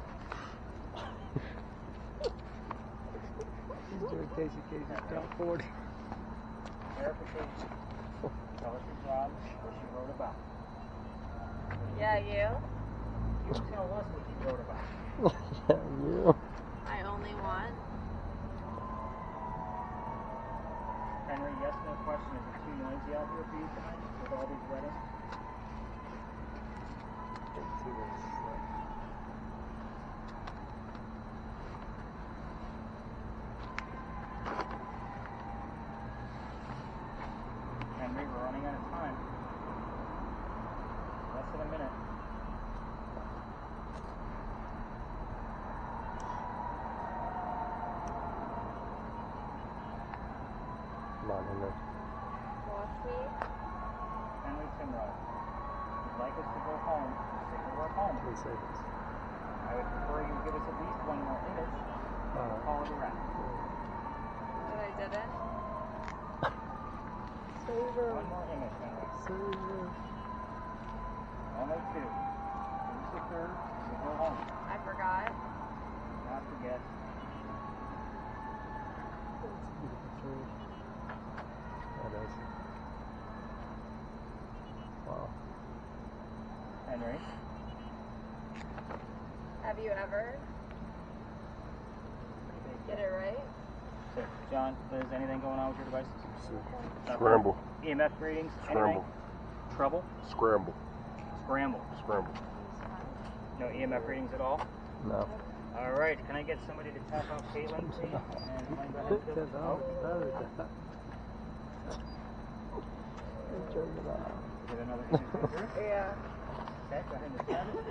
He's doing Casey top 40. Verification. Tell us your job, what you wrote about. Yeah, you. You tell us what you wrote about. Yeah, you. I only want. Henry, yes, no question. Is it too noisy out here for you tonight with all these weddings? Henry, we're running out of time. Less than a minute. Come on, Henry. Wash me. Henry Timrod, if you'd like us to go home, say that we're home. Please say this. I would prefer you give us at least one more image. We'll call it a wrap. But I didn't. One more image, Henry. Savior. Only 2. Finish the third, and we go home. I forgot. Not forget. That is. Wow. Henry, Have you ever? Get it right? so John, Liz, anything going on with your devices? Scramble. EMF readings? Scramble. Anything? Trouble? Scramble. Scramble. Scramble. No EMF readings at all? No. All right, can I get somebody to tap out Caitlin, please? And Elaine, go ahead and Turn do- oh, it off. get another image come through. Yeah. Okay, go ahead and tap it.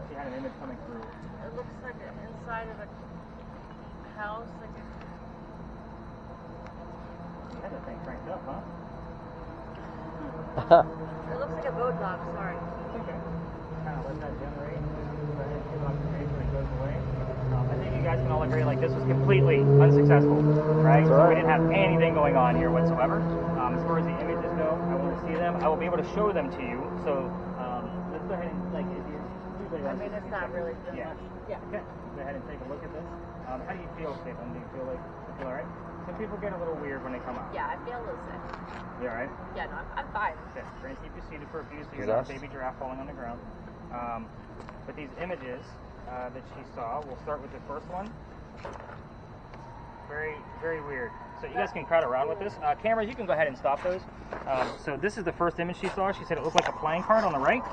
She had an image coming through. It looks like inside of a house. Like You had that thing cranked up, huh? it looks like a boat dock. Sorry. It's okay. Kind of let that generate. Just go ahead and get off your face when it goes away. I think you guys can all agree, like, this was completely unsuccessful, right? So we didn't have anything going on here whatsoever. As far as the images go, I want to see them. I will be able to show them to you. So let's go ahead and, like, if you usually I mean, it's not really doing Yeah. much. Yeah. Okay. Go ahead and take a look at this. How do you feel, Caitlin? Do you feel like you feel all right? Some people get a little weird when they come out. Yeah, I feel a little sick. You alright? Yeah, no, I'm fine. Okay, we're going to keep you seated for a few so you're not a baby giraffe falling on the ground. But these images that she saw, we'll start with the first one. Very, very weird. So you guys can crowd around with this. Cameras, you can go ahead and stop those. So this is the first image she saw. She said it looked like a playing card on the right.